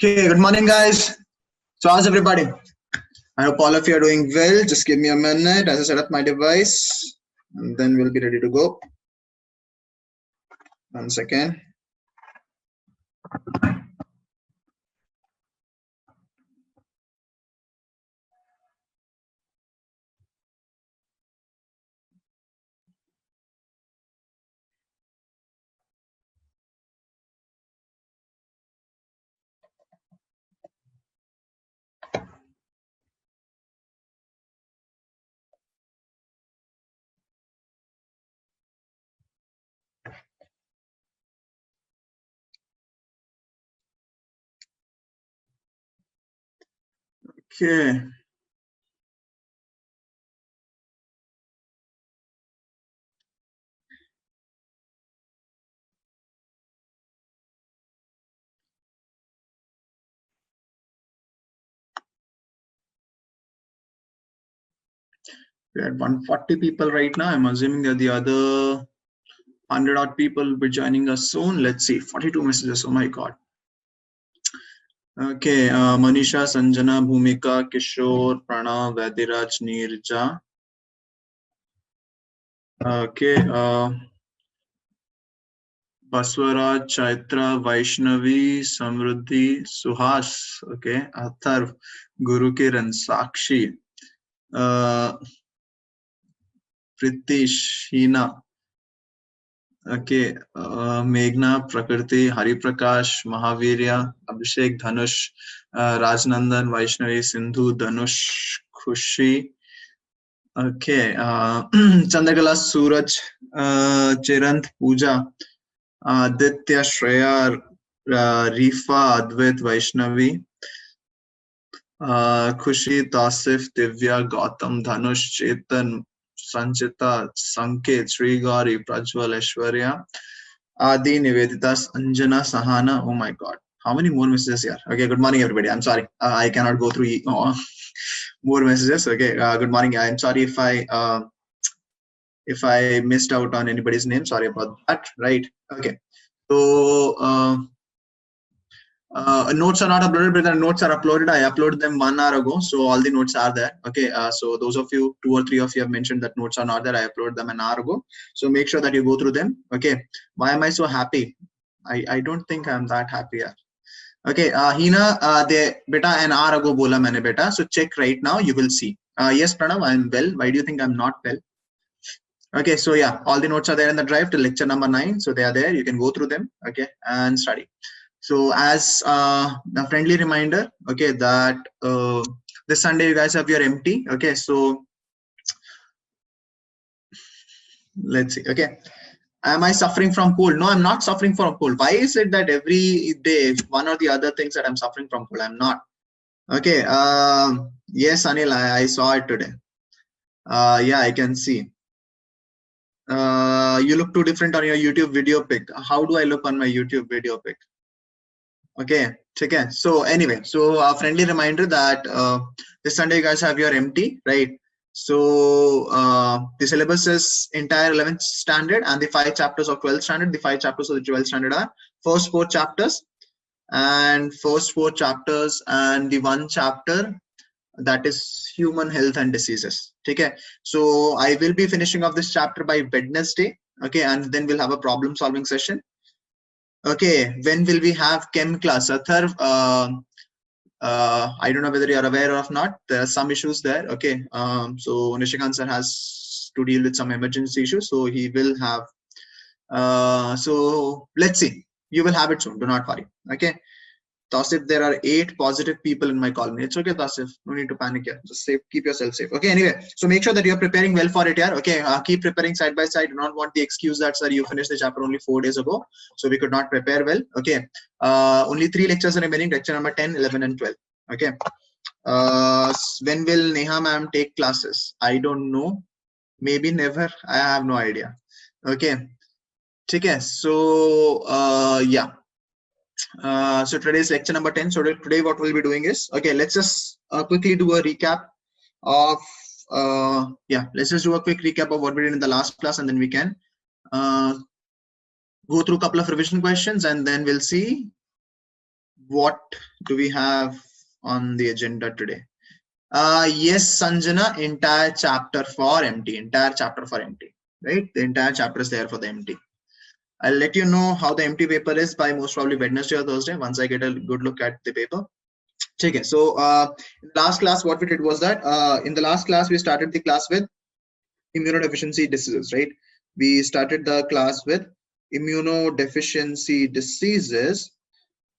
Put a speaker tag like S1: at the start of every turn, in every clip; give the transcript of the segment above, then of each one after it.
S1: Okay, good morning, guys. So, how's everybody? I hope all of you are doing well. Just give me a minute as I set up my device, and then we'll be ready to go. 1 second. Okay. We're at 140 people right now. I'm assuming that the other 100 odd people will be joining us soon. Let's see. 42 messages. Oh my God. Okay. Manisha, Sanjana, Bhumika, Kishore, Pranav, Vadiraj, Neerja. Okay. Baswaraj, Chaitra, Vaishnavi, Samruddhi, Suhas, okay, Atharv, Guru Kiran, Sakshi, Pritish, Hina, okay, Meghna, Prakriti, Hari Prakash, Mahavirya, Abhishek, Dhanush, Rajnandan, Vaishnavi, Sindhu, Dhanush, Khushi, okay, Chandrakala, Suraj, Chirant, Pooja, Aditya, Shreya, Rifa, Advait, Vaishnavi, Khushi, Tasif, Divya, Gautam, Dhanush, Chetan, Sanchita, Sanket, Srigari, Prajwal, Aishwarya, Adi, Nivedita, Anjana, Sahana. Oh my God. How many more messages here? Okay, good morning, everybody. I'm sorry. I cannot go through more messages. Okay, good morning. I'm sorry if I missed out on anybody's name. Sorry about that. Right. Okay. So, notes are not uploaded, but the notes are uploaded. I uploaded them 1 hour ago, so all the notes are there. Okay, so those of you, 2 or 3 of you have mentioned that notes are not there. I uploaded them an hour ago, so make sure that you go through them. Okay, why am I so happy? I don't think I'm that happy. Yeah. Okay, Hina, they beta an hour ago bola maine beta. So check right now. You will see. Yes, Pranav, I'm well. Why do you think I'm not well? Okay, so yeah, all the notes are there in the drive to lecture number 9. So they are there. You can go through them. Okay, and study. So as a friendly reminder, okay, that this Sunday you guys have your MT. Okay, so let's see. Okay, am I suffering from cold? No, I'm not suffering from cold. Why is it that every day one or the other things that I'm suffering from cold? I'm not. Okay. Yes, Anil, I saw it today. Yeah, I can see. You look too different on your YouTube video pic. How do I look on my YouTube video pic? Okay, okay. So anyway, so a friendly reminder that this Sunday you guys have your MT, right? So the syllabus is entire 11th standard and the 5 chapters of 12th standard. The 5 chapters of the 12th standard are first 4 chapters and the 1 chapter that is human health and diseases. Okay, so I will be finishing off this chapter by Wednesday. Okay, and then we'll have a problem solving session. Okay, when will we have chem class? Atharv, I don't know whether you're aware or not. There are some issues there. Okay, so Nishikant sir has to deal with some emergency issues, so he will have. So let's see. You will have it soon. Do not worry. Okay. Tasif, there are 8 positive people in my colony. It's okay, Tasif. No need to panic here. Just safe, keep yourself safe. Okay, anyway, so make sure that you're preparing well for it here. Okay, keep preparing side by side. Do not want the excuse that, sir, you finished the chapter only 4 days ago, so we could not prepare well. Okay, only 3 lectures are remaining, lecture number 10, 11, and 12. Okay, when will Neha ma'am take classes? I don't know. Maybe never. I have no idea. Okay, okay, so yeah. So today's lecture number 10. So today what we'll be doing is, okay, let's just quickly do a recap of, let's just do a quick recap of what we did in the last class, and then we can go through a couple of revision questions, and then we'll see what do we have on the agenda today? Yes, Sanjana, entire chapter for MT, right? The entire chapter is there for the MT. I'll let you know how the MT paper is by most probably Wednesday or Thursday once I get a good look at the paper. Okay, so in the last class, what we did was that in the last class, we started the class with immunodeficiency diseases, right? We started the class with immunodeficiency diseases.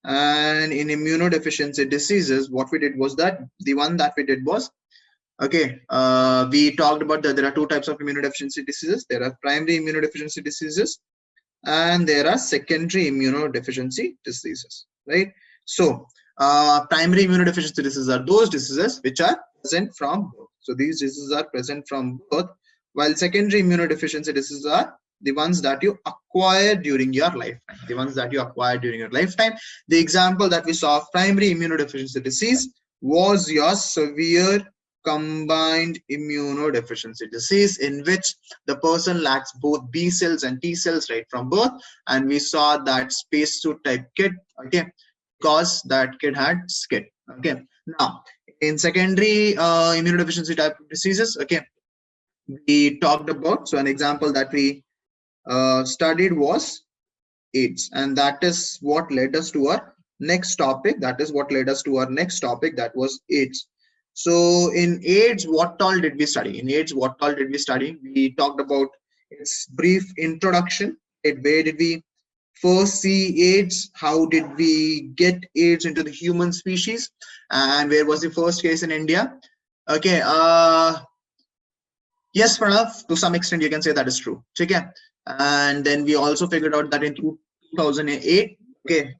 S1: And in immunodeficiency diseases, what we did was that the one that we did was, okay, we talked about that there are two types of immunodeficiency diseases. There are primary immunodeficiency diseases and there are secondary immunodeficiency diseases, right? So primary immunodeficiency diseases are those diseases which are present from birth. So these diseases are present from birth, while secondary immunodeficiency diseases are the ones that you acquire during your lifetime. The ones that you acquire during your lifetime. The example that we saw of primary immunodeficiency disease was your severe combined immunodeficiency disease, in which the person lacks both B cells and T cells right from birth, and we saw that spacesuit type kid, okay, because that kid had SCID. Okay, now in secondary immunodeficiency type of diseases, okay, we talked about, so an example that we studied was AIDS, and that is what led us to our next topic. That was AIDS. So in AIDS, what all did we study? We talked about its brief introduction. Where did we first see AIDS? How did we get AIDS into the human species? And where was the first case in India? Okay, yes, Pranav, to some extent you can say that is true. Okay, and then we also figured out that in 2008, okay,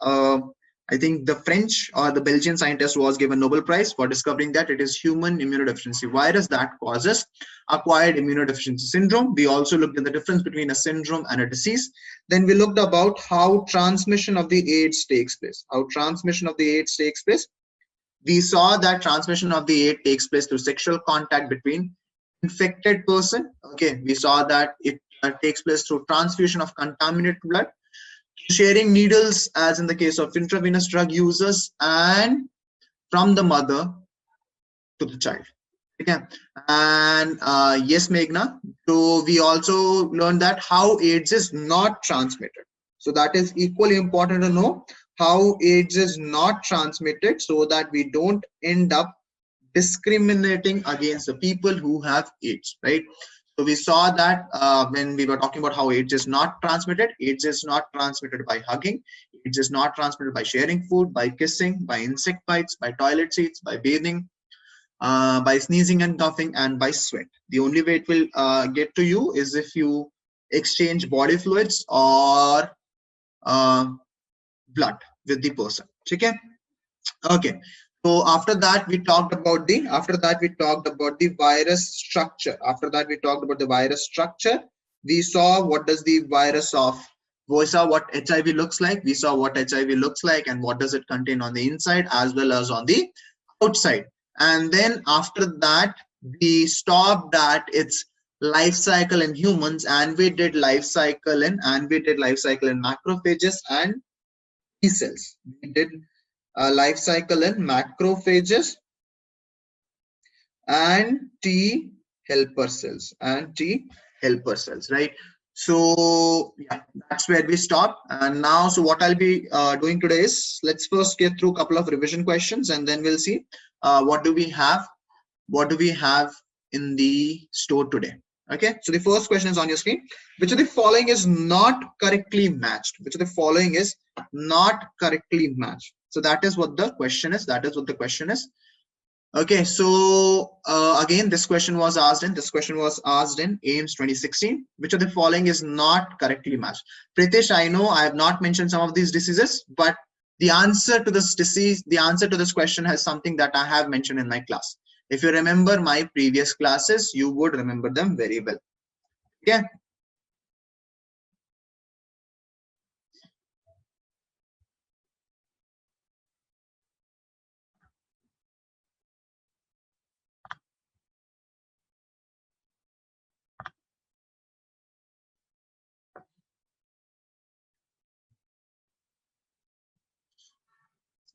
S1: I think the French or the Belgian scientist was given Nobel Prize for discovering that it is human immunodeficiency virus that causes acquired immunodeficiency syndrome. We also looked at the difference between a syndrome and a disease. Then we looked about how transmission of the AIDS takes place. We saw that transmission of the AIDS takes place through sexual contact between infected person. Okay, we saw that it takes place through transfusion of contaminated blood, sharing needles as in the case of intravenous drug users, and from the mother to the child. Okay, and yes, Meghna, so we also learned that how AIDS is not transmitted. So that is equally important to know how AIDS is not transmitted, so that we don't end up discriminating against the people who have AIDS, right? So we saw that when we were talking about how AIDS is not transmitted by hugging, AIDS is not transmitted by sharing food, by kissing, by insect bites, by toilet seats, by bathing, by sneezing and coughing, and by sweat. The only way it will get to you is if you exchange body fluids or blood with the person. Okay. Okay. So after that we talked about the virus structure. We saw what does the virus of, we saw what HIV looks like. And what does it contain on the inside as well as on the outside. And then after that we stopped at its life cycle in humans, and we did life cycle in macrophages and T cells. We did life cycle in macrophages and T helper cells, right? So yeah, that's where we stop. And now, so what I'll be doing today is, let's first get through a couple of revision questions, and then we'll see what do we have in the store today. Okay, so the first question is on your screen. Which of the following is not correctly matched? So that is what the question is. Okay, so again, this question was asked in AIMS 2016. Which of the following is not correctly matched? Pritesh, I know I have not mentioned some of these diseases, but the answer to this question has something that I have mentioned in my class. If you remember my previous classes, you would remember them very well. Okay.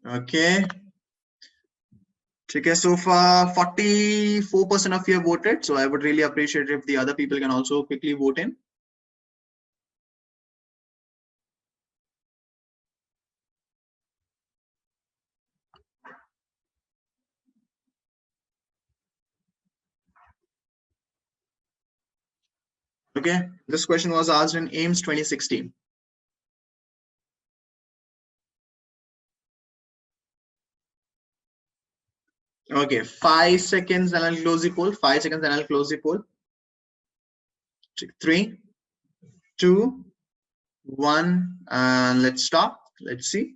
S1: Okay. Okay, so far 44% of you have voted. So I would really appreciate if the other people can also quickly vote in. Okay, this question was asked in AIMS 2016. Okay, 5 seconds and I'll close the poll. 5 seconds and I'll close the poll. 3, 2, 1, and let's stop. Let's see.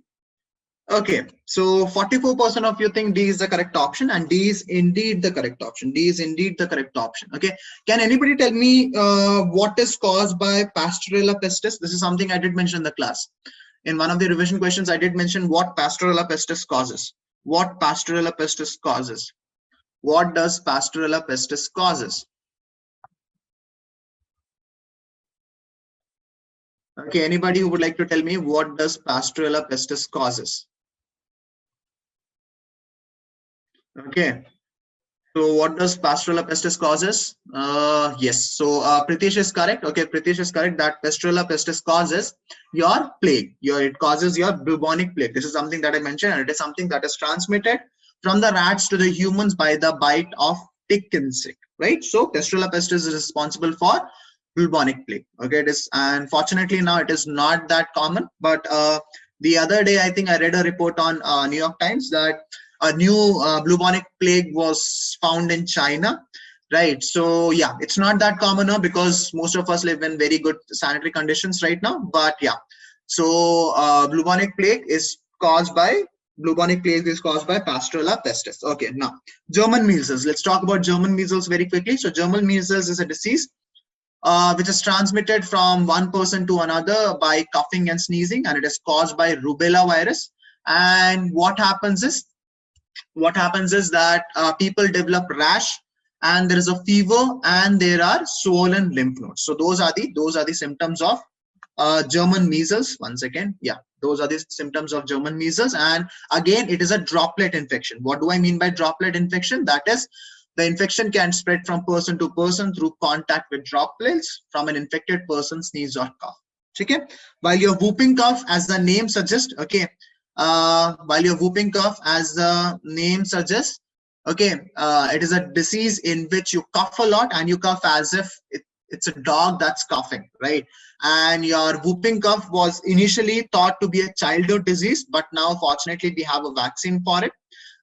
S1: Okay, so 44% of you think D is the correct option, and D is indeed the correct option. D is indeed the correct option. Okay, can anybody tell me what is caused by Pasteurella pestis? This is something I did mention in the class. In one of the revision questions, I did mention what Pasteurella pestis causes. What Pasteurella pestis causes? What does Pasteurella pestis causes? Okay, anybody who would like to tell me what does Pasteurella pestis causes? Okay, so what does Pasteurella pestis causes? Yes, so Pritesh is correct. Okay, Pritesh is correct that Pasteurella pestis causes your plague. It causes your bubonic plague. This is something that I mentioned, and it is something that is transmitted from the rats to the humans by the bite of tick insect, right? So Pasteurella pestis is responsible for bubonic plague. Okay, it is, and fortunately now it is not that common. But the other day, I think I read a report on New York Times that a new bubonic plague was found in China, right? So yeah, it's not that common now because most of us live in very good sanitary conditions right now. But yeah, so bubonic plague is caused by Pasteurella pestis. Okay, now German measles. Let's talk about German measles very quickly. So German measles is a disease which is transmitted from one person to another by coughing and sneezing, and it is caused by rubella virus. And what happens is that people develop rash, and there is a fever, and there are swollen lymph nodes. So those are the symptoms of German measles. Once again, yeah, those are the symptoms of German measles. And again, it is a droplet infection. What do I mean by droplet infection? That is, the infection can spread from person to person through contact with droplets from an infected person's sneeze or cough. Okay, while your whooping cough, as the name suggests, okay, while your whooping cough, as the name suggests, okay, it is a disease in which you cough a lot and you cough as if it's a dog that's coughing, right? And your whooping cough was initially thought to be a childhood disease, but now fortunately we have a vaccine for it.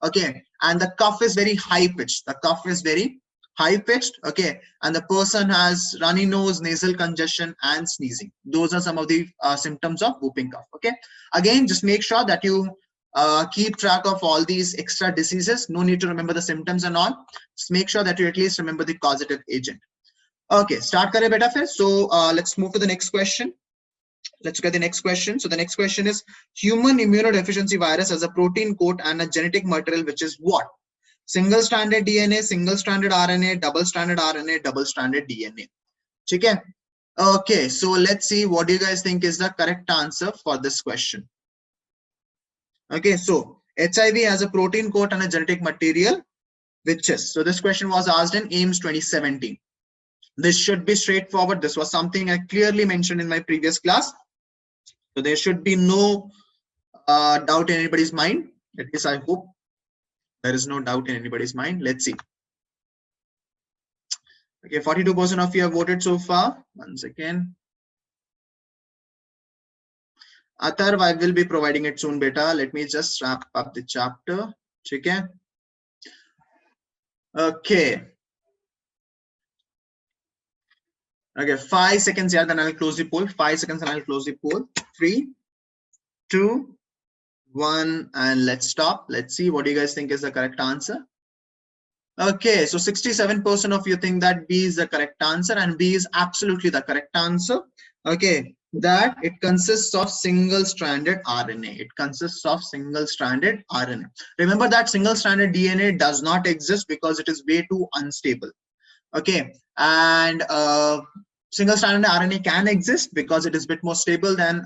S1: Okay, and the cough is very high pitched. The cough is very high pitched. Okay, and the person has runny nose, nasal congestion, and sneezing. Those are some of the symptoms of whooping cough. Okay, again, just make sure that you keep track of all these extra diseases. No need to remember the symptoms and all. Just make sure that you at least remember the causative agent. Okay, start kare beta fir. So let's move to the next question. Let's look at the next question. So the next question is, human immunodeficiency virus has a protein coat and a genetic material which is what? Single stranded DNA, single stranded RNA, double stranded RNA, double stranded DNA. Okay. Okay, so let's see what do you guys think is the correct answer for this question. Okay, so HIV has a protein coat and a genetic material which is, so this question was asked in AIMS 2017. This should be straightforward. This was something I clearly mentioned in my previous class. So there should be no doubt in anybody's mind. At least I hope there is no doubt in anybody's mind. Let's see. Okay, 42% of you have voted so far. Once again, Atharv, I will be providing it soon, beta. Let me just wrap up the chapter. Okay. Okay. Okay, 5 seconds here, then I'll close the poll. 5 seconds and I'll close the poll. 3, 2, 1, and let's stop. Let's see what do you guys think is the correct answer. Okay, so 67% of you think that B is the correct answer, and B is absolutely the correct answer. Okay, that it consists of single-stranded RNA. It consists of single-stranded RNA. Remember that single-stranded DNA does not exist because it is way too unstable. Okay, and single-stranded RNA can exist because it is a bit more stable than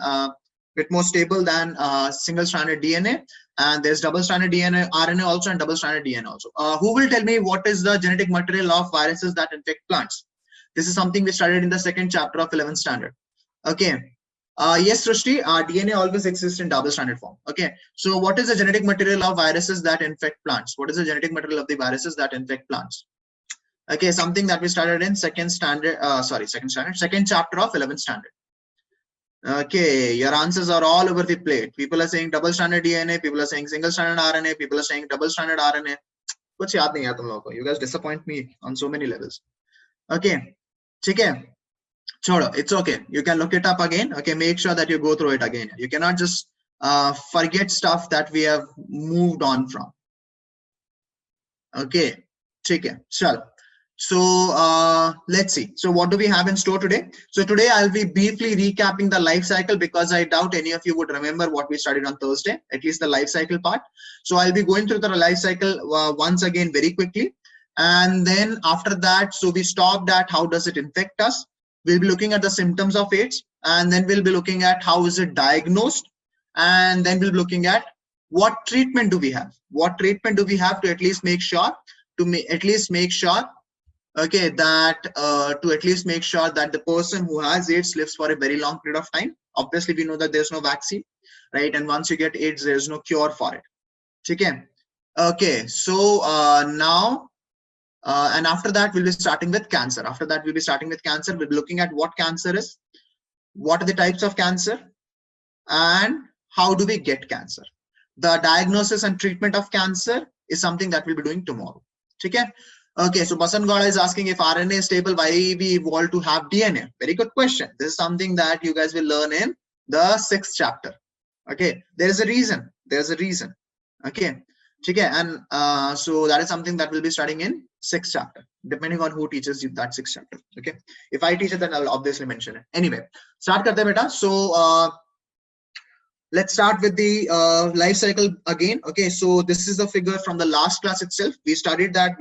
S1: bit more stable than single-stranded DNA. And there's double-stranded DNA, RNA also, and double-stranded DNA also. Who will tell me what is the genetic material of viruses that infect plants? This is something we studied in the second chapter of 11th standard. Okay. Yes, Srishti, DNA always exists in double-stranded form. Okay. So what is the genetic material of viruses that infect plants? What is the genetic material of the viruses that infect plants? Okay, something that we studied in second chapter of 11th standard. Okay, your answers are all over the plate. People are saying double-stranded DNA, people are saying single-stranded RNA, people are saying double-stranded RNA. कुछ याद नहीं है तुम लोगों को. You guys disappoint me on so many levels. Okay, ठीक है. Chodo, it's okay. You can look it up again. Okay, make sure that you go through it again. You cannot just forget stuff that we have moved on from. Okay, ठीक है. Chalo. So let's see. So what do we have in store today? So today I'll be briefly recapping the life cycle because I doubt any of you would remember what we studied on Thursday, at least the life cycle part. So I'll be going through the life cycle once again very quickly. And then after that, so we stopped at how does it infect us? We'll be looking at the symptoms of AIDS, and then we'll be looking at how is it diagnosed, and then we'll be looking at what treatment do we have? What treatment do we have to at least make sure okay, that to at least make sure that the person who has AIDS lives for a very long period of time. Obviously, we know that there's no vaccine, right? And once you get AIDS, there's no cure for it. Okay, so now, and after that, we'll be starting with cancer. After that, we'll be starting with cancer. We'll be looking at what cancer is, what are the types of cancer, and how do we get cancer. The diagnosis and treatment of cancer is something that we'll be doing tomorrow. Okay. Okay, so Basan Gowda is asking if RNA is stable, why we evolved to have DNA? Very good question. This is something that you guys will learn in the 6th chapter. Okay, there is a reason. There's a reason. Okay, and so that is something that we'll be studying in 6th chapter, depending on who teaches you that 6th chapter. Okay, if I teach it, then I'll obviously mention it. Anyway, start karte beta. So let's start with the life cycle again. Okay, so this is the figure from the last class itself. We studied that.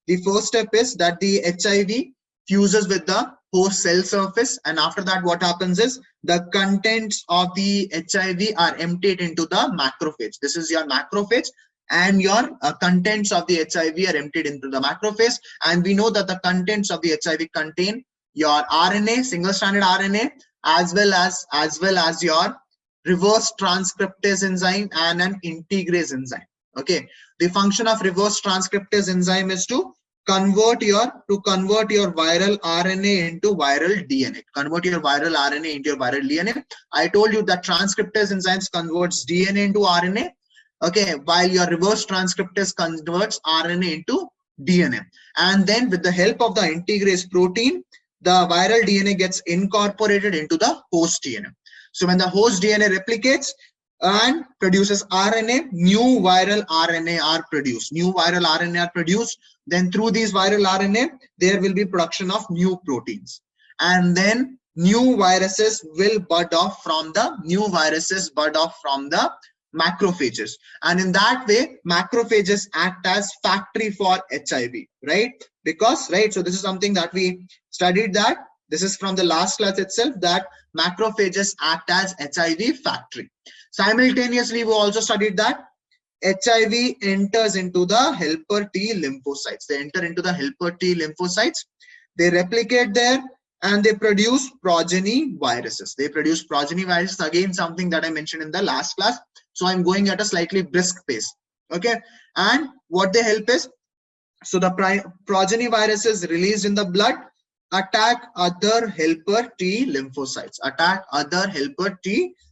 S1: The first step is that the HIV fuses with the host cell surface, and after that what happens is the contents of the HIV are emptied into the macrophage. This is your macrophage, and your contents of the HIV are emptied into the macrophage. And we know that the contents of the HIV contain your RNA, single-stranded RNA, as well as your reverse transcriptase enzyme and an integrase enzyme. Okay, the function of reverse transcriptase enzyme is to convert your viral RNA into viral DNA. Convert your viral RNA into your viral DNA. I told you that transcriptase enzymes converts DNA into RNA. Okay, while your reverse transcriptase converts RNA into DNA. And then with the help of the integrase protein, the viral DNA gets incorporated into the host DNA. So when the host DNA replicates and produces RNA, new viral RNA are produced. Then through these viral RNA, there will be production of new proteins. And then new viruses will bud off from the macrophages. And in that way, macrophages act as factory for HIV, right? So this is something that we studied that. This is from the last class itself, that macrophages act as HIV factory. Simultaneously, we also studied that HIV enters into the helper T lymphocytes. They enter into the helper T lymphocytes. They replicate there and they produce progeny viruses. Again, something that I mentioned in the last class. So I'm going at a slightly brisk pace. Okay. And what they help is, so the progeny viruses released in the blood attack other helper T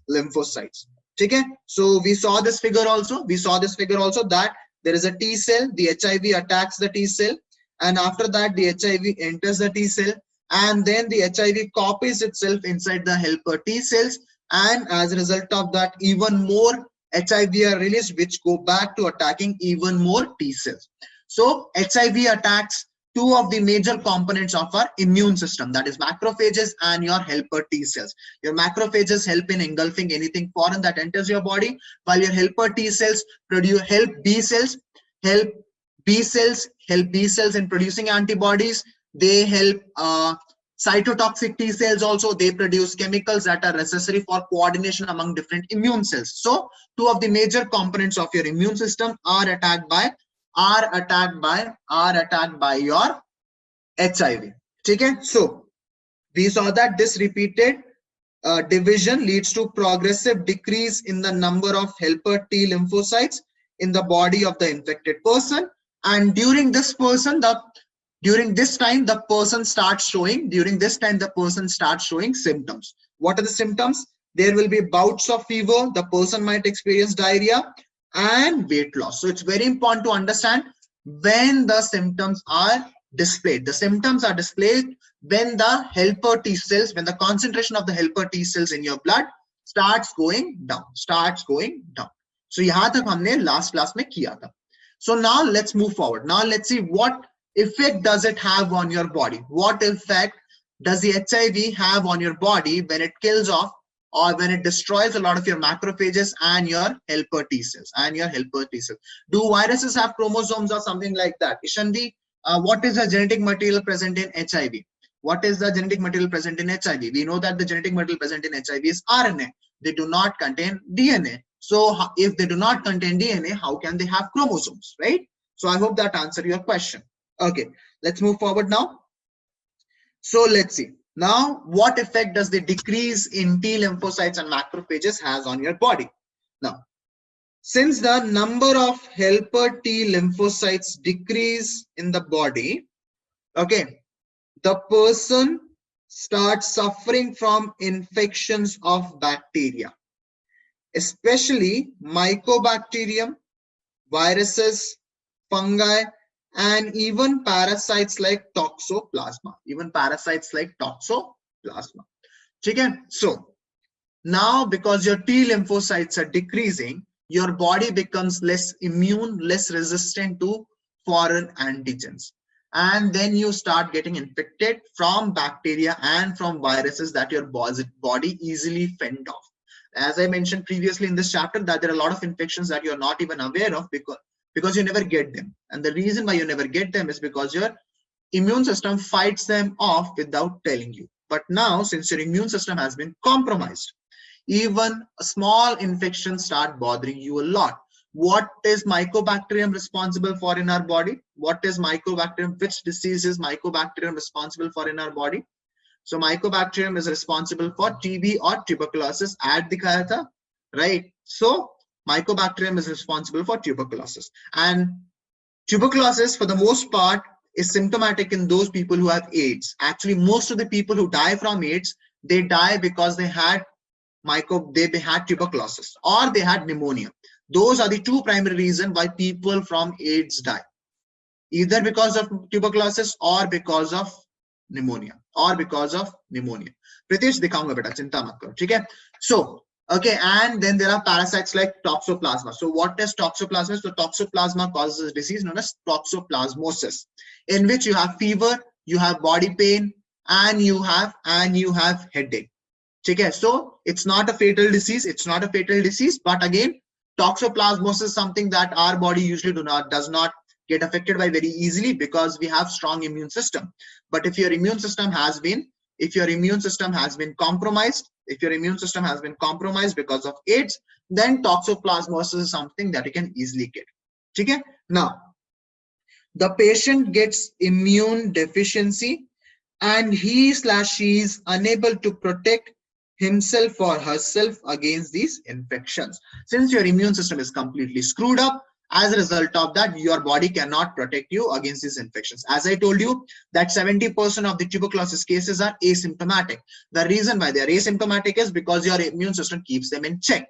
S1: lymphocytes. Okay, so we saw this figure also. That there is a T cell, the HIV attacks the T cell, and after that the HIV enters the T cell, and then the HIV copies itself inside the helper T cells, and as a result of that, even more HIV are released, which go back to attacking even more T cells. So HIV attacks two of the major components of our immune system, that is macrophages and your helper T cells. Your macrophages help in engulfing anything foreign that enters your body, while your helper T cells help B cells in producing antibodies. They help Cytotoxic T cells also, they produce chemicals that are necessary for coordination among different immune cells. So two of the major components of your immune system are attacked by your HIV. Okay, so we saw that this repeated division leads to progressive decrease in the number of helper T lymphocytes in the body of the infected person, and during this time the person starts showing symptoms. What are the symptoms? There will be bouts of fever, the person might experience diarrhea and weight loss. So it's very important to understand when the symptoms are displayed. The symptoms are displayed when the helper T cells, when the concentration of the helper T cells in your blood starts going down. So yahan tak humne last class mein kiya tha. So now let's move forward. Now let's see what effect does it have on your body. What effect does the HIV have on your body when it kills off or when it destroys a lot of your macrophages and your helper T cells Do viruses have chromosomes or something like that? Ishanvi, what is the genetic material present in HIV? What is the genetic material present in HIV? We know that the genetic material present in HIV is RNA. They do not contain DNA. So if they do not contain DNA, how can they have chromosomes, right? So I hope that answered your question. Okay, let's move forward now. So let's see. Now, what effect does the decrease in T lymphocytes and macrophages has on your body? Now, since the number of helper T lymphocytes decrease in the body, okay, the person starts suffering from infections of bacteria, especially mycobacterium, viruses, fungi, and even parasites like toxoplasma. Okay? So now, because your T lymphocytes are decreasing, your body becomes less immune, less resistant to foreign antigens. And then you start getting infected from bacteria and from viruses that your body easily fend off. As I mentioned previously in this chapter, that there are a lot of infections that you're not even aware of because you never get them. And the reason why you never get them is because your immune system fights them off without telling you. But now, since your immune system has been compromised, even a small infections start bothering you a lot. What is mycobacterium responsible for in our body? Which disease is mycobacterium responsible for in our body? So mycobacterium is responsible for TB or tuberculosis. Ad dikhaya tha, right? So mycobacterium is responsible for tuberculosis. And tuberculosis, for the most part, is symptomatic in those people who have AIDS. Actually, most of the people who die from AIDS, they die because they had tuberculosis or they had pneumonia. Those are the two primary reasons why people from AIDS die, either because of tuberculosis or because of pneumonia. Pritesh, दिखाऊंगा बेटा, चिंता मत करो, ठीक है? So, okay, and then there are parasites like toxoplasma. So what is toxoplasma? So toxoplasma causes a disease known as toxoplasmosis, in which you have fever, you have body pain, and you have headache. Okay, so it's not a fatal disease, but again, toxoplasmosis is something that our body usually does not get affected by very easily because we have strong immune system. But if your immune system has been compromised, because of AIDS, then toxoplasmosis is something that you can easily get. Okay? Now, the patient gets immune deficiency and he/she is unable to protect himself or herself against these infections. Since your immune system is completely screwed up, as a result of that, your body cannot protect you against these infections. As I told you, that 70% of the tuberculosis cases are asymptomatic. The reason why they are asymptomatic is because your immune system keeps them in check.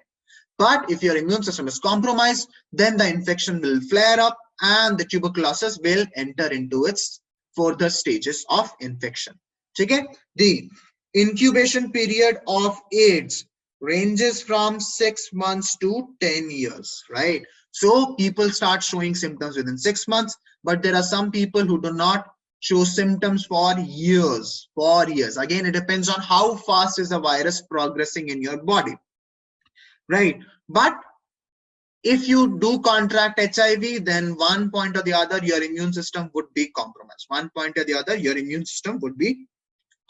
S1: But if your immune system is compromised, then the infection will flare up and the tuberculosis will enter into its further stages of infection. Okay? The incubation period of AIDS ranges from 6 months to 10 years, right? So people start showing symptoms within 6 months, but there are some people who do not show symptoms for years. Again, it depends on how fast is the virus progressing in your body, right? But if you do contract HIV, then one point or the other, your immune system would be compromised.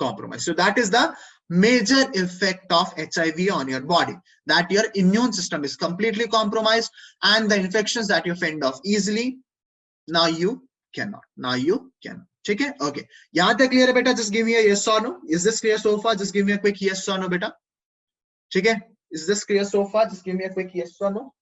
S1: compromised. So that is the major effect of HIV on your body, that your immune system is completely compromised, and the infections that you fend off easily, now you cannot. Okay, okay. Yahan tak clear hai beta? Just give me a yes or no. Is this clear so far? Just give me a quick yes or no beta. Okay, is this clear so far? Just give me a quick yes or no.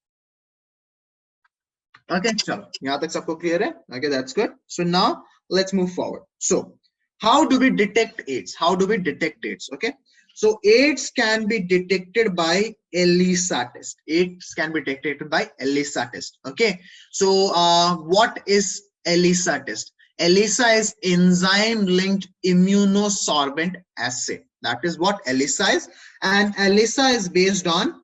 S1: Okay, chalo. Yahan tak sabko clear hai? Okay, that's good. So now let's move forward. So how do we detect AIDS? How do we detect AIDS? Okay, so AIDS can be detected by ELISA test. AIDS can be detected by ELISA test. Okay, so what is ELISA test? ELISA is enzyme linked immunosorbent assay. That is what ELISA is, and ELISA is based on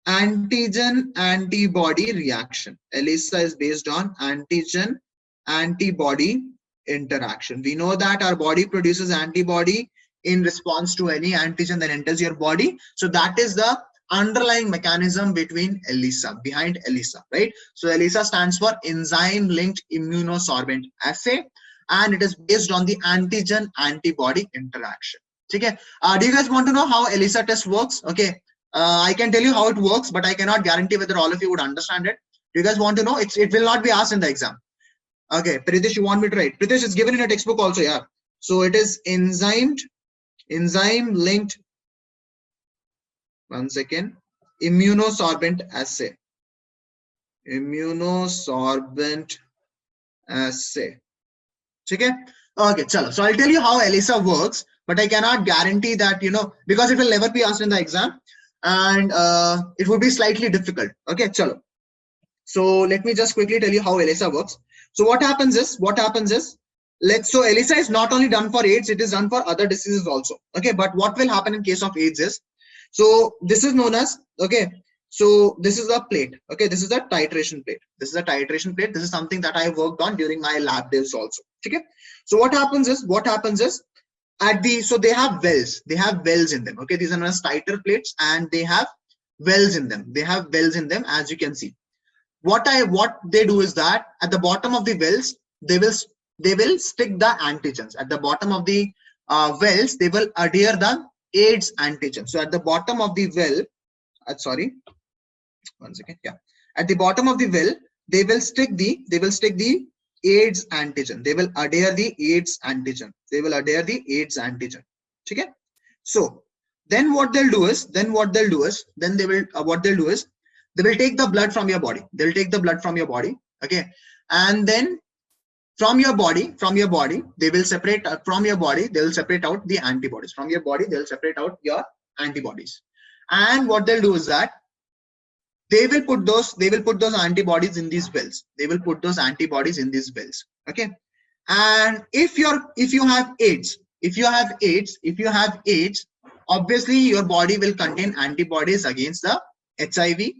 S1: antigen antibody reaction. ELISA is based on antigen antibody interaction. We know that our body produces antibody in response to any antigen that enters your body. So that is the underlying mechanism behind ELISA, right? So ELISA stands for enzyme linked immunosorbent assay, and it is based on the antigen antibody interaction. Okay. Do you guys want to know how ELISA test works? Okay. I can tell you how it works, but I cannot guarantee whether all of you would understand it. Do you guys want to know? It will not be asked in the exam. Okay, Pritesh, you want me to write? Pritesh, it's given in your textbook also, yeah. So it is enzyme linked, one second, immunosorbent assay. Immunosorbent assay. Okay, okay, chalo. So I'll tell you how ELISA works, but I cannot guarantee that, you know, because it will never be asked in the exam, and it would be slightly difficult. Okay, chalo. So let me just quickly tell you how ELISA works. So what happens is, so ELISA is not only done for AIDS, it is done for other diseases also. Okay, but what will happen in case of AIDS is, so this is known as, okay, so this is a plate. Okay, this is a titration plate. This is something that I worked on during my lab days also. Okay, so what happens is so they have wells in them. Okay, these are known as titer plates, and they have wells in them. As you can see. What they do is that at the bottom of the wells, they will stick the antigens. At the bottom of the wells, they will adhere the AIDS antigen. So at the bottom of the well, one second, yeah. At the bottom of the well, they will stick the AIDS antigen. They will adhere the AIDS antigen. Okay. So then what they'll do is, they will take the blood from your body. Okay, and then from your body, they will separate out the antibodies. From your body, they'll separate out your antibodies. And what they'll do is that they will put those antibodies in these wells. Okay, and if you have AIDS, obviously your body will contain antibodies against the HIV,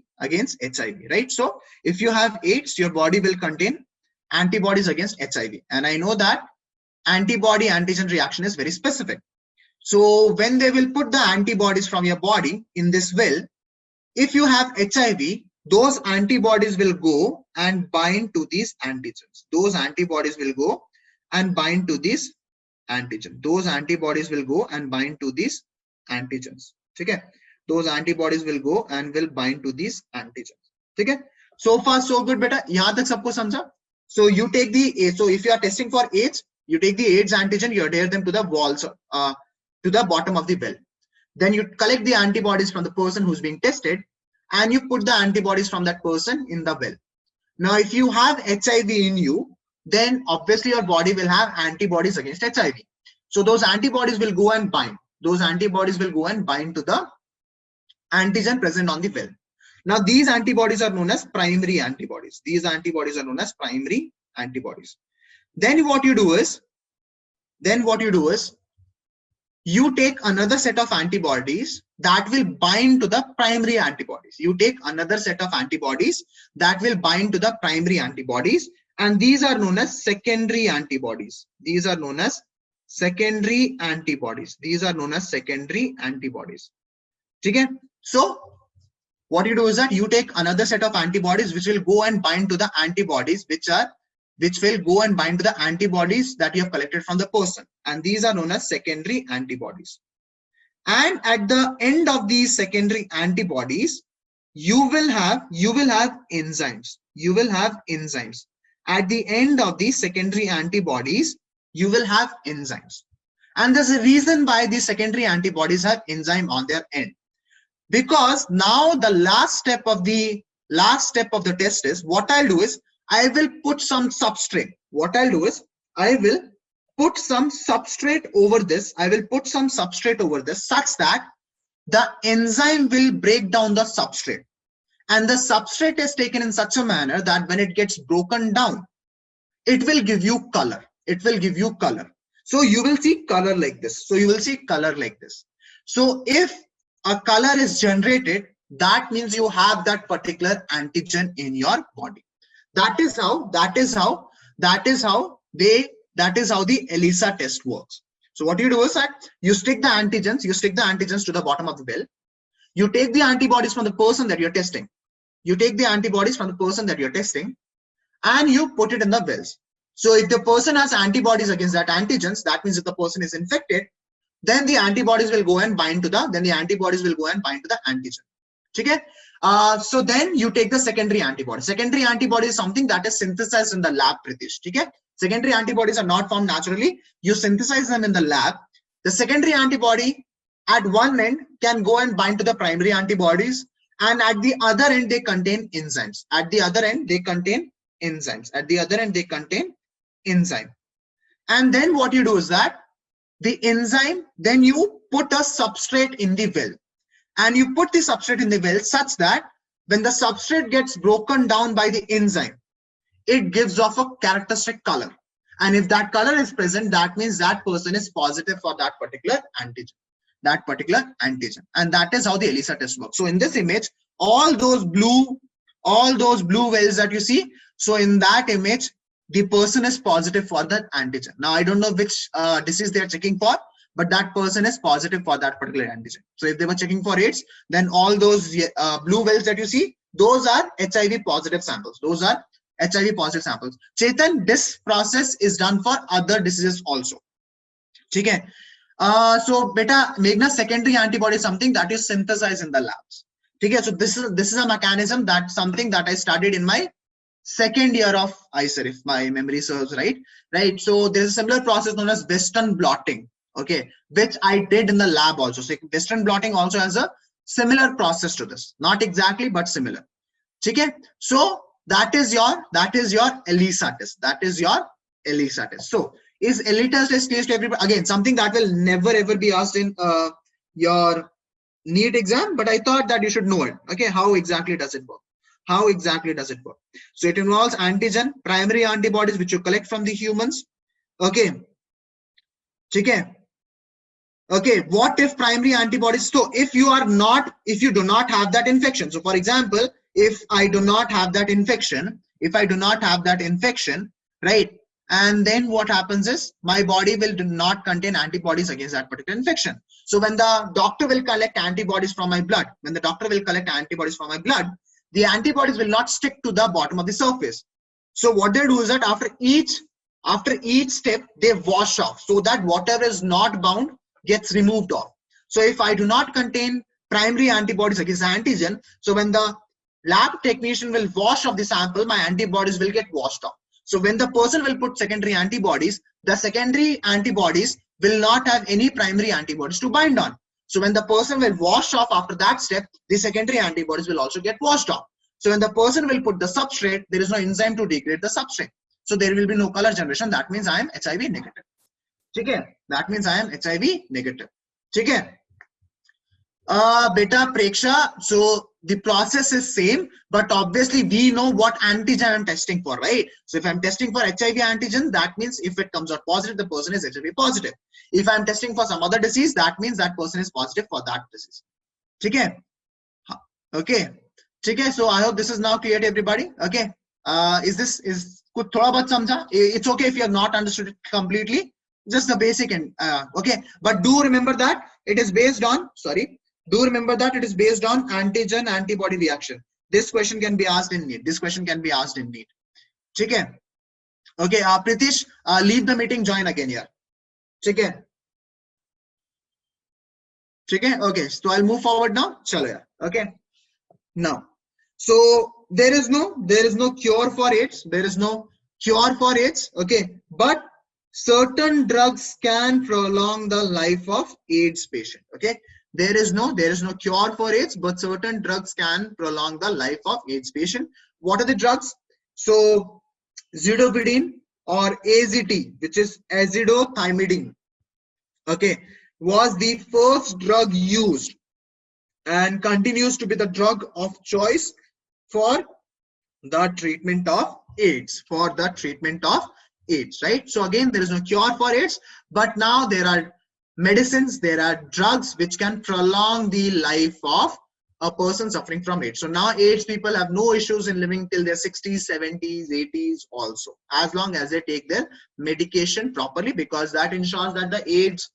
S1: right? So if you have AIDS, your body will contain antibodies against HIV, and I know that antibody antigen reaction is very specific. So when they will put the antibodies from your body in this well, if you have HIV, those antibodies will go and bind to these antigens. Those antibodies will go and bind to these antigens. Okay, those antibodies will go and will bind to these antigens. Okay, so far so good beta. Yahan tak sabko samjha? So you take so if you are testing for AIDS, you take the AIDS antigen, you adhere them to the walls, to the bottom of the well. Then you collect the antibodies from the person who's being tested, and you put the antibodies from that person in the well. Now, if you have HIV in you, then obviously your body will have antibodies against HIV. So those antibodies will go and bind. To the antigen present on the well. Now, these antibodies are known as primary antibodies. Then what you do is, you take another set of antibodies that will bind to the primary antibodies. And these are known as secondary antibodies. Okay? So what you do is that you take another set of antibodies which will go and bind to the antibodies which are which will go and bind to the antibodies that you have collected from the person, and these are known as secondary antibodies. And at the end of these secondary antibodies, you will have enzymes. You will have enzymes. At the end of these secondary antibodies, you will have enzymes. And there's a reason why these secondary antibodies have enzyme on their end. Because now the last step of the test is, what I'll do is I will put some substrate. What I'll do is I will put some substrate over this. I will put some substrate over this such that the enzyme will break down the substrate. And the substrate is taken in such a manner that when it gets broken down, it will give you color. It will give you color. So you will see color like this. So you will see color like this. So if a color is generated, that means you have that particular antigen in your body. That is how the ELISA test works. So what you do is that you stick the antigens to the bottom of the well. You take the antibodies from the person that you're testing. You take the antibodies from the person that you're testing and you put it in the wells. So if the person has antibodies against that antigens, that means if the person is infected, then the antibodies will go and bind to the antigen. Okay? So then you take the secondary antibody. Secondary antibody is something that is synthesized in the lab, Pritish. Okay? Secondary antibodies are not formed naturally. You synthesize them in the lab. The secondary antibody at one end can go and bind to the primary antibodies, and at the other end they contain enzymes. At the other end they contain enzymes. And then what you do is that the enzyme, then you put a substrate in the well, and you put the substrate in the well such that when the substrate gets broken down by the enzyme, it gives off a characteristic color. And if that color is present, that means that person is positive for that particular antigen. And that is how the ELISA test works. So in this image, all those blue wells that you see, so in that image, the person is positive for that antigen. Now, I don't know which disease they are checking for, but that person is positive for that particular antigen. So if they were checking for AIDS, then all those blue wells that you see, those are HIV positive samples. Chetan, this process is done for other diseases also. Okay. So beta, Meghna, secondary antibody is something that is synthesized in the labs. Okay. So this is a mechanism, that something that I studied in my second year of ICER, if my memory serves right. So there's a similar process known as Western blotting. Okay, which I did in the lab also. So Western blotting also has a similar process to this, not exactly but similar. Okay, so that is your ELISA test. So is ELISA test clear to everybody? Again, something that will never ever be asked in your NEET exam, but I thought that you should know it. Okay, how exactly does it work? So it involves antigen, primary antibodies which you collect from the humans. Okay. Okay, what if primary antibodies? So if you do not have that infection. So for example, if I do not have that infection, right? And then what happens is my body will not contain antibodies against that particular infection. So when the doctor will collect antibodies from my blood, the antibodies will not stick to the bottom of the surface. So what they do is that after each step, they wash off so that whatever is not bound gets removed off. So if I do not contain primary antibodies against the antigen, so when the lab technician will wash off the sample, my antibodies will get washed off. So when the person will put secondary antibodies, the secondary antibodies will not have any primary antibodies to bind on. So when the person will wash off after that step, the secondary antibodies will also get washed off. So when the person will put the substrate, there is no enzyme to degrade the substrate. So there will be no color generation. That means I am HIV negative. Okay. Beta Preksha, so the process is same, but obviously we know what antigen I'm testing for, right? So if I'm testing for HIV antigen, that means if it comes out positive, the person is HIV positive. If I'm testing for some other disease, that means that person is positive for that disease. Okay. So I hope this is now clear to everybody. Okay. Is thoda bahut samjha? It's okay if you have not understood it completely, just the basic and okay. But do remember that it is based on antigen antibody reaction. This question can be asked in NEET. Okay. Okay, Pritish, leave the meeting, join again here. ठीक है? ठीक है? Okay, so I'll move forward now. चलो यार. Okay. Now, so there is no cure for AIDS. There is no cure for AIDS. Okay, but certain drugs can prolong the life of AIDS patient. Okay, there is no cure for AIDS, but certain drugs can prolong the life of AIDS patient. What are the drugs? So zidovudine or AZT, which is azithromycin, okay, was the first drug used and continues to be the drug of choice for the treatment of AIDS, right? So again, there is no cure for AIDS, but now there are medicines, there are drugs which can prolong the life of a person suffering from AIDS. So now AIDS people have no issues in living till their 60s, 70s, 80s also, as long as they take their medication properly, because that ensures that the AIDS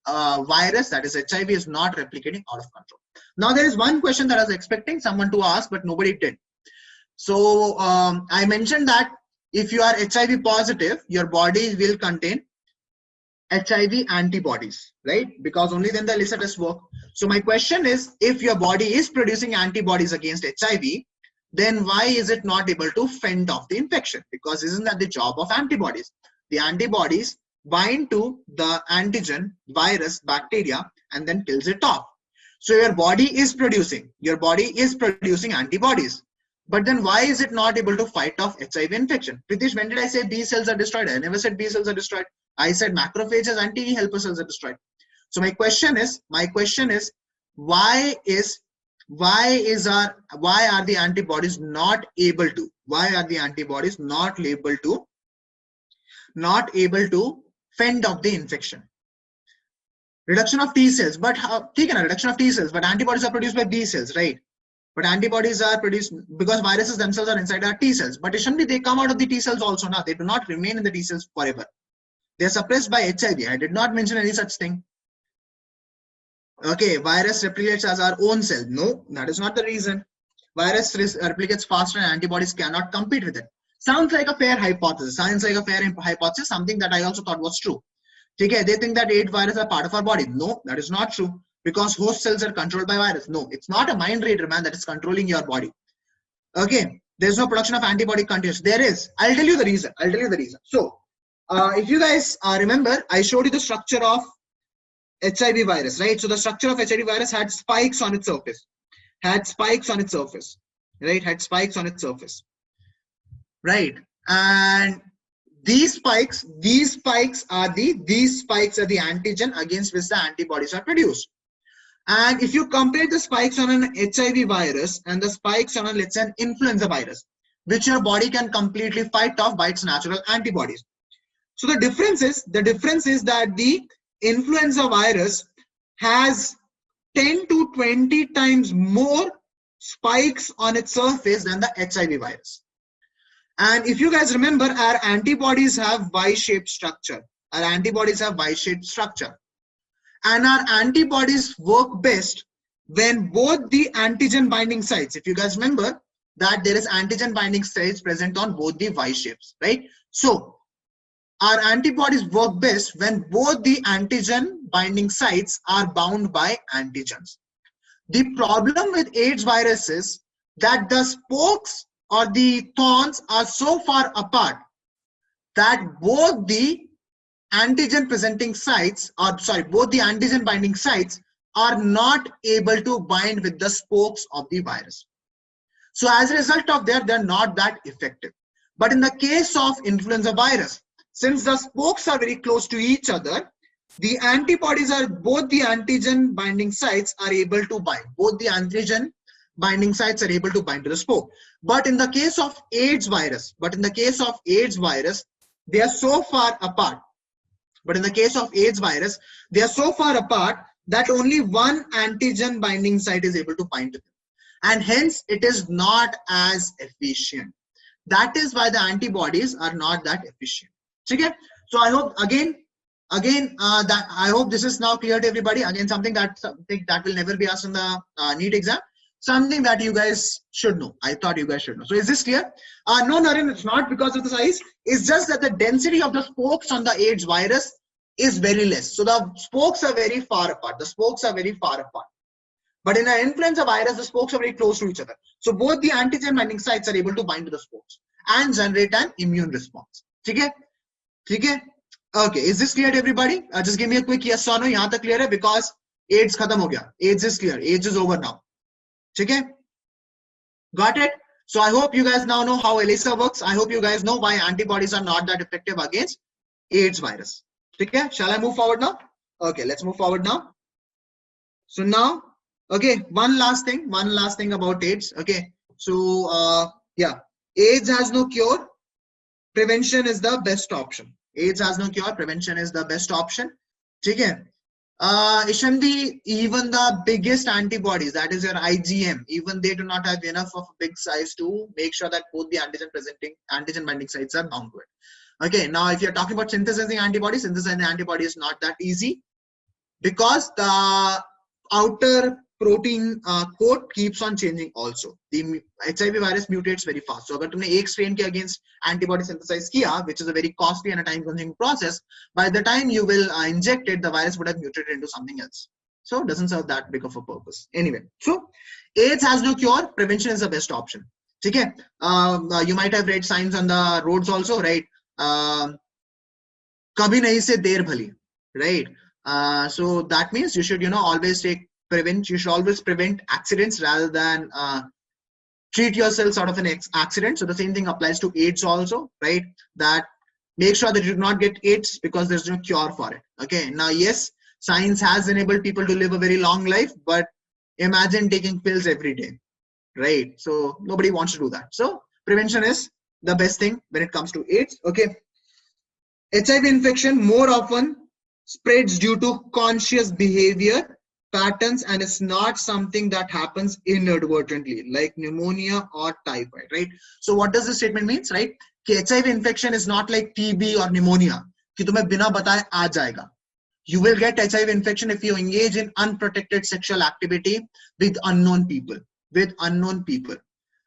S1: virus, that is HIV, is not replicating out of control. Now there is one question that I was expecting someone to ask, but nobody did. So I mentioned that if you are HIV positive, your body will contain HIV antibodies, right? Because only then the ELISA test work. So my question is, if your body is producing antibodies against HIV, then why is it not able to fend off the infection? Because isn't that the job of antibodies? The antibodies bind to the antigen, virus, bacteria, and then kills it off. So your body is producing antibodies. But then why is it not able to fight off HIV infection? Pritish, when did I say B cells are destroyed? I never said B cells are destroyed. I said macrophages and T helper cells are destroyed. So my question is, why are the antibodies not able to fend off the infection? Reduction of T cells, but reduction of T cells, but antibodies are produced by B cells, right? But antibodies are produced because viruses themselves are inside our T cells. But additionally, they come out of the T cells also now. They do not remain in the T cells forever. They are suppressed by HIV. I did not mention any such thing. Okay, virus replicates as our own cell. No, that is not the reason. Virus replicates faster and antibodies cannot compete with it. Sounds like a fair hypothesis. Something that I also thought was true. Okay, they think that AIDS virus are part of our body. No, that is not true. Because host cells are controlled by virus. No, it's not a mind reader, man, that is controlling your body. Okay, there's no production of antibody continuous. There is. I'll tell you the reason. So, if you guys remember, I showed you the structure of HIV virus, right? So the structure of HIV virus had spikes on its surface. Right? And these spikes are the antigen against which the antibodies are produced. And if you compare the spikes on an HIV virus and the spikes on, let's say, an influenza virus, which your body can completely fight off by its natural antibodies. So the difference is that the influenza virus has 10 to 20 times more spikes on its surface than the HIV virus. And if you guys remember, our antibodies have Y-shaped structure. And our antibodies work best when both the antigen binding sites, if you guys remember that there is antigen binding sites present on both the Y shapes, right? So our antibodies work best when both the antigen binding sites are bound by antigens. The problem with AIDS virus is that the spokes or the thorns are so far apart that both the antigen presenting sites, both the antigen binding sites are not able to bind with the spokes of the virus. So as a result of that, they're not that effective. But in the case of influenza virus, since the spokes are very close to each other, the antibodies are, both the antigen binding sites are able to bind. Both the antigen binding sites are able to bind to the spoke. But in the case of AIDS virus, they are so far apart. That only one antigen binding site is able to bind to them. And hence it is not as efficient. That is why the antibodies are not that efficient. Okay? So I hope I hope this is now clear to everybody. Again, something that will never be asked in the NEET exam. something that you guys should know. I thought you guys should know. So is this clear? No, Naren, it's not because of the size. It's just that the density of the spokes on the AIDS virus is very less. So the spokes are very far apart. The spokes are very far apart. But in an influenza virus, the spokes are very close to each other. So both the antigen binding sites are able to bind to the spokes and generate an immune response. Okay? Okay? Okay, is this clear to everybody? Just give me a quick yes or no. Yahan tak clear hai because AIDS khatam ho gaya. AIDS is clear. AIDS is over now. Okay? Got it? So I hope you guys now know how ELISA works. I hope you guys know why antibodies are not that effective against AIDS virus. Okay? Shall I move forward now? Okay, let's move forward now. So now, okay, one last thing about AIDS. Okay, so yeah, AIDS has no cure. Prevention is the best option. AIDS has no cure. Prevention is the best option. Okay. Ishandi, even the biggest antibodies, that is your IgM, even they do not have enough of a big size to make sure that both the antigen binding sites are bound to it. Okay, now if you're talking about synthesizing antibodies is not that easy because the outer protein coat keeps on changing also. The HIV virus mutates very fast. So if you strain ke against antibody synthesize kiya, which is a very costly and a time consuming process, by the time you will inject it, the virus would have mutated into something else. So it doesn't serve that big of a purpose. Anyway, so AIDS has no cure. Prevention is the best option. Okay? You might have read signs on the roads also, right? Kabhi nahi se der bhali, right? So that means you should, always you should always prevent accidents rather than treat yourself out of an accident. So the same thing applies to AIDS also, right? That make sure that you do not get AIDS because there's no cure for it. Okay. Now, yes, science has enabled people to live a very long life, but imagine taking pills every day, right? So nobody wants to do that. So prevention is the best thing when it comes to AIDS. Okay. HIV infection more often spreads due to conscious behavior patterns, and it's not something that happens inadvertently like pneumonia or typhoid, right? So what does this statement means, right? HIV infection is not like TB or pneumonia कि तुम्हें बिना बताए आ जाएगा. You will get HIV infection if you engage in unprotected sexual activity with unknown people.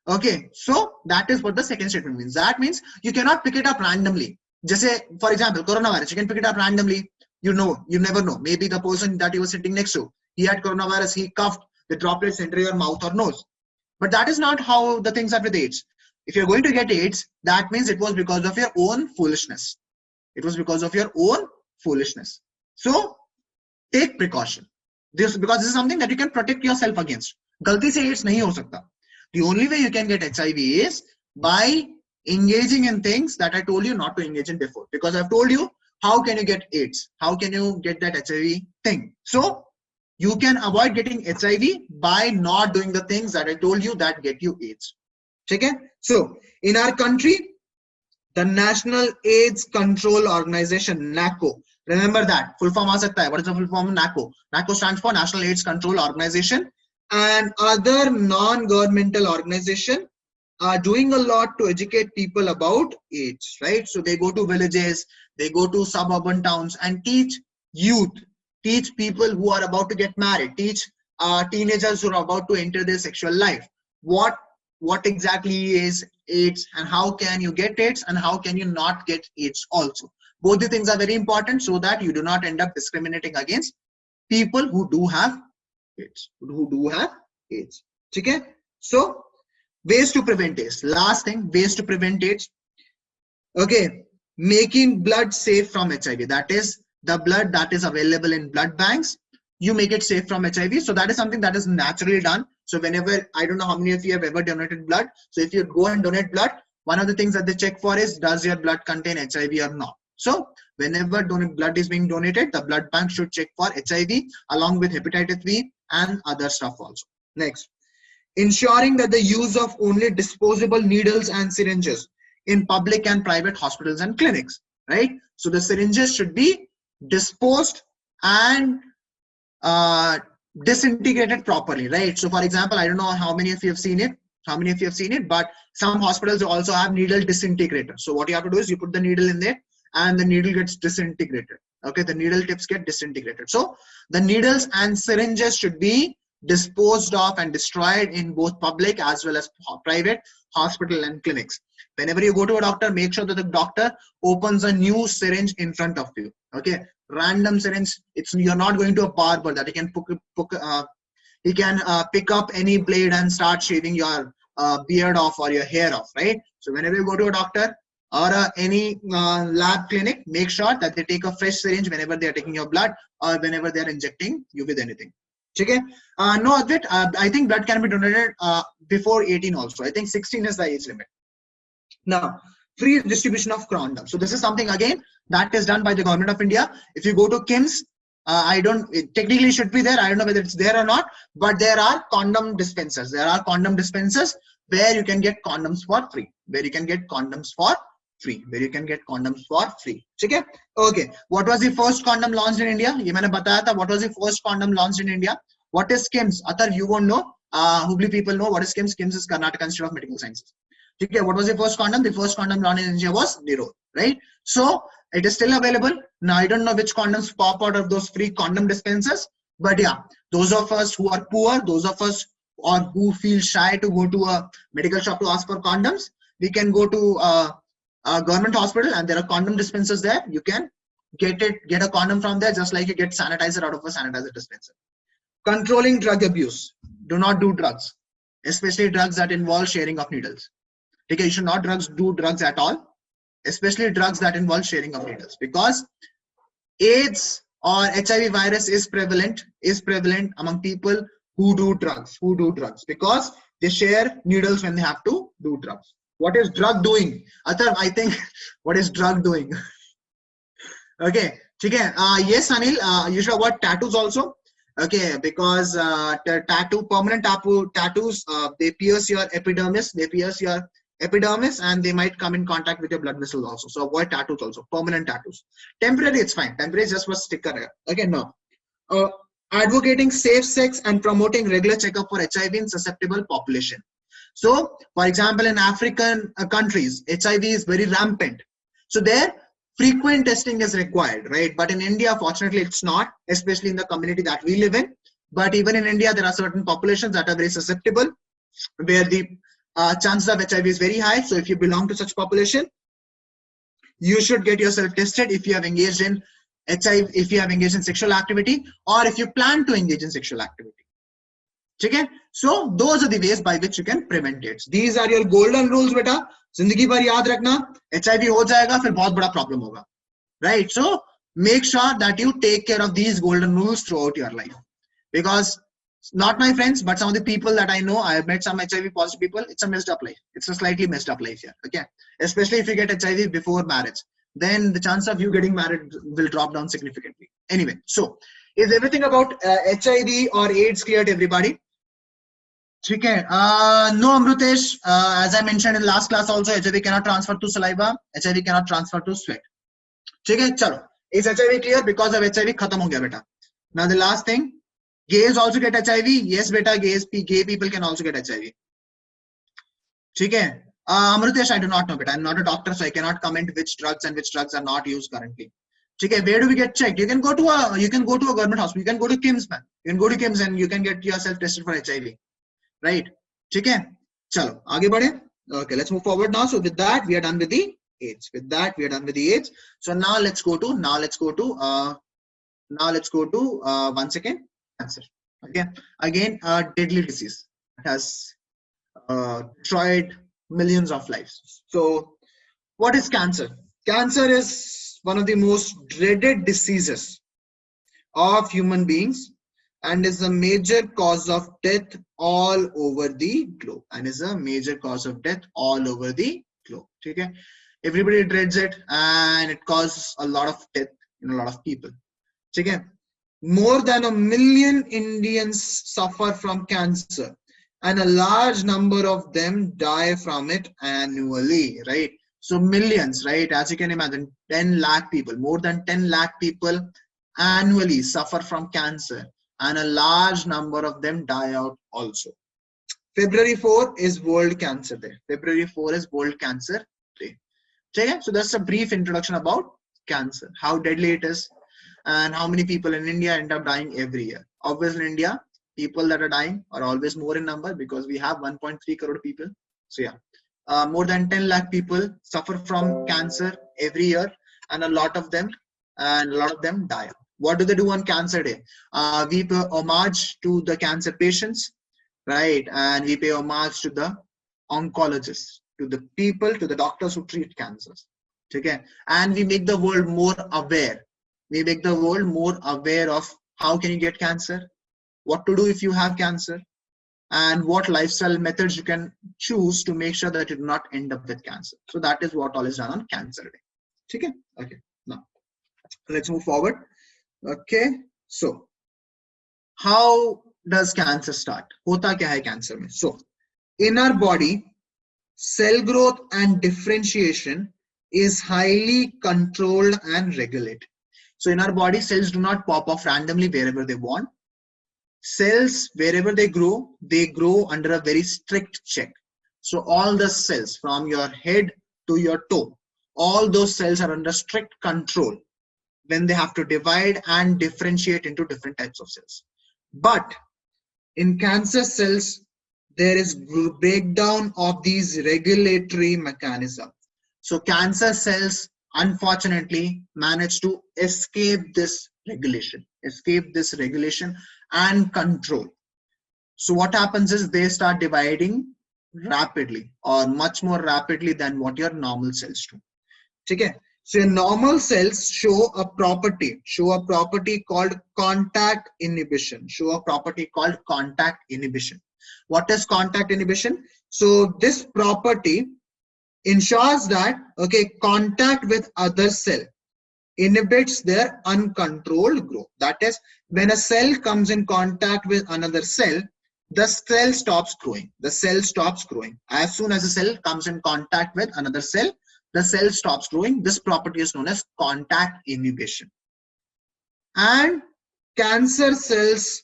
S1: Okay, so that is what the second statement means. That means you cannot pick it up randomly. Just say, for example, coronavirus, you can pick it up randomly. You never know. Maybe the person that you were sitting next to, he had coronavirus, he coughed, the droplets enter your mouth or nose. But that is not how the things are with AIDS. If you're going to get AIDS, that means it was because of your own foolishness. It was because of your own foolishness. So take precaution. Because this is something that you can protect yourself against. Galti se AIDS nahi ho sakta. The only way you can get HIV is by engaging in things that I told you not to engage in before. Because I've told you, how can you get AIDS? How can you get that HIV thing? So you can avoid getting HIV by not doing the things that I told you that get you AIDS. Okay? So in our country, the National AIDS Control Organization, NACO. Remember that. Full form aa sakta hai. What is the full form of NACO? NACO stands for National AIDS Control Organization, and other non-governmental organizations are doing a lot to educate people about AIDS, right? So they go to villages, they go to suburban towns and teach youth, teach people who are about to get married, teach teenagers who are about to enter their sexual life. What exactly is AIDS and how can you get AIDS and how can you not get AIDS also. Both the things are very important so that you do not end up discriminating against people who do have AIDS. Okay? So ways to prevent AIDS. Last thing, ways to prevent AIDS. Okay, making blood safe from HIV. That is the blood that is available in blood banks. You make it safe from HIV. So that is something that is naturally done. So whenever, I don't know how many of you have ever donated blood. So if you go and donate blood, one of the things that they check for is, does your blood contain HIV or not? So whenever blood is being donated, the blood bank should check for HIV along with hepatitis B and other stuff also. Next, ensuring that the use of only disposable needles and syringes in public and private hospitals and clinics, right? So the syringes should be disposed and disintegrated properly, right? So for example, I don't know how many of you have seen it, but some hospitals also have needle disintegrator. So what you have to do is you put the needle in there and the needle gets disintegrated. Okay, the needle tips get disintegrated. So the needles and syringes should be disposed of and destroyed in both public as well as private hospital and clinics. Whenever you go to a doctor, make sure that the doctor opens a new syringe in front of you. Okay, random syringe. You're not going to a barber that he can pick up any blade and start shaving your beard off or your hair off, right? So whenever you go to a doctor or any lab clinic, make sure that they take a fresh syringe whenever they are taking your blood or whenever they are injecting you with anything. Okay? No, Advait, I think blood can be donated before 18 also. I think 16 is the age limit. Now, free distribution of condoms. So this is something again that is done by the government of India. If you go to KIMS, it technically should be there. I don't know whether it's there or not, but there are condom dispensers. There are condom dispensers where you can get condoms for free. Okay. Okay. What was the first condom launched in India? ये मैंने बताया था. What was the first condom launched in India? What is KIMS? Atar, you won't know. Hubli people know what is KIMS. KIMS is Karnataka Institute of Medical Sciences. Okay. What was the first condom? The first condom launched in India was Nirod, right? So it is still available. Now, I don't know which condoms pop out of those free condom dispensers, but yeah, those of us who are poor, those of us or who feel shy to go to a medical shop to ask for condoms, we can go to a government hospital and there are condom dispensers there. You can get a condom from there just like you get sanitizer out of a sanitizer dispenser. Controlling drug abuse. Do not do drugs, especially drugs that involve sharing of needles. Okay, you should not do drugs at all, especially drugs that involve sharing of needles, because AIDS or HIV virus is prevalent among people who do drugs because they share needles when they have to do drugs. What is drug doing? Athar, I think what is drug doing? Okay, yes, Anil, you should avoid tattoos also. Okay, because permanent tattoos, they pierce your epidermis, and they might come in contact with your blood vessels also. So avoid tattoos also, permanent tattoos. Temporary, it's fine. Temporary is just for sticker. Okay, no. Advocating safe sex and promoting regular checkup for HIV in susceptible population. So, for example, in African countries, HIV is very rampant. So there, frequent testing is required, right? But in India, fortunately, it's not, especially in the community that we live in. But even in India, there are certain populations that are very susceptible, where the chances of HIV is very high. So if you belong to such population, you should get yourself tested if you have engaged in HIV, if you have engaged in sexual activity, or if you plan to engage in sexual activity. Okay? So those are the ways by which you can prevent it. These are your golden rules, beta. Zindagi bhar yaad rakhna. HIV ho jayega, fir bahut bada problem hoga. Right? So make sure that you take care of these golden rules throughout your life. Because not my friends, but some of the people that I know, I have met some HIV positive people. It's a messed up life. It's a slightly messed up life here. Okay, especially if you get HIV before marriage, then the chance of you getting married will drop down significantly. Anyway, so is everything about HIV or AIDS clear to everybody? Okay. No, Amrutesh. As I mentioned in last class, also HIV cannot transfer to saliva. HIV cannot transfer to sweat. Okay, chalo. Is HIV clear? Because of HIV, khatam ho gaya beta. Now the last thing. Gays also get HIV. Yes, beta. Gay people can also get HIV. Okay. Amrutesh, I do not know, beta. I'm not a doctor, so I cannot comment which drugs and which drugs are not used currently. Okay. Where do we get checked? You can go to a government hospital. You can go to KIMS, man. You can go to KIMS and you can get yourself tested for HIV. Right? Okay. Chalo. Aage badhe. Okay. Let's move forward now. So with that, we are done with the AIDS. So now let's go to. One second. Cancer. Okay, again, a deadly disease has destroyed millions of lives. So what is cancer? Cancer is one of the most dreaded diseases of human beings and is a major cause of death all over the globe. Okay, everybody dreads it and it causes a lot of death in a lot of people. Okay. More than 1 million Indians suffer from cancer and a large number of them die from it annually, right? So millions, right? As you can imagine, 10 lakh people, more than 10 lakh people annually suffer from cancer and a large number of them die out also. February 4 is World Cancer Day. Okay? So that's a brief introduction about cancer, how deadly it is, and how many people in India end up dying every year. Obviously in India, people that are dying are always more in number because we have 1.3 crore people. So yeah, more than 10 lakh people suffer from cancer every year, and a lot of them die. What do they do on Cancer Day? We pay homage to the cancer patients, right? And we pay homage to the oncologists, to the people, to the doctors who treat cancers. Okay, and we make the world more aware. We make the world more aware of how can you get cancer, what to do if you have cancer, and what lifestyle methods you can choose to make sure that you do not end up with cancer. So that is what all is done on Cancer Day. Okay, okay. Now let's move forward. Okay, so how does cancer start? Hota kya hai cancer mein? So in our body, cell growth and differentiation is highly controlled and regulated. So in our body, cells do not pop off randomly wherever they want. Cells, wherever they grow under a very strict check. So all the cells from your head to your toe, all those cells are under strict control when they have to divide and differentiate into different types of cells. But in cancer cells, there is breakdown of these regulatory mechanisms. So cancer cells unfortunately manage to escape this regulation and control. So what happens is they start dividing rapidly, or much more rapidly than what your normal cells do. Okay? So your normal cells show a property called contact inhibition. What is contact inhibition? So this property ensures that, okay, contact with other cell inhibits their uncontrolled growth. That is, when a cell comes in contact with another cell, the cell stops growing. As soon as a cell comes in contact with another cell, the cell stops growing. This property is known as contact inhibition. And cancer cells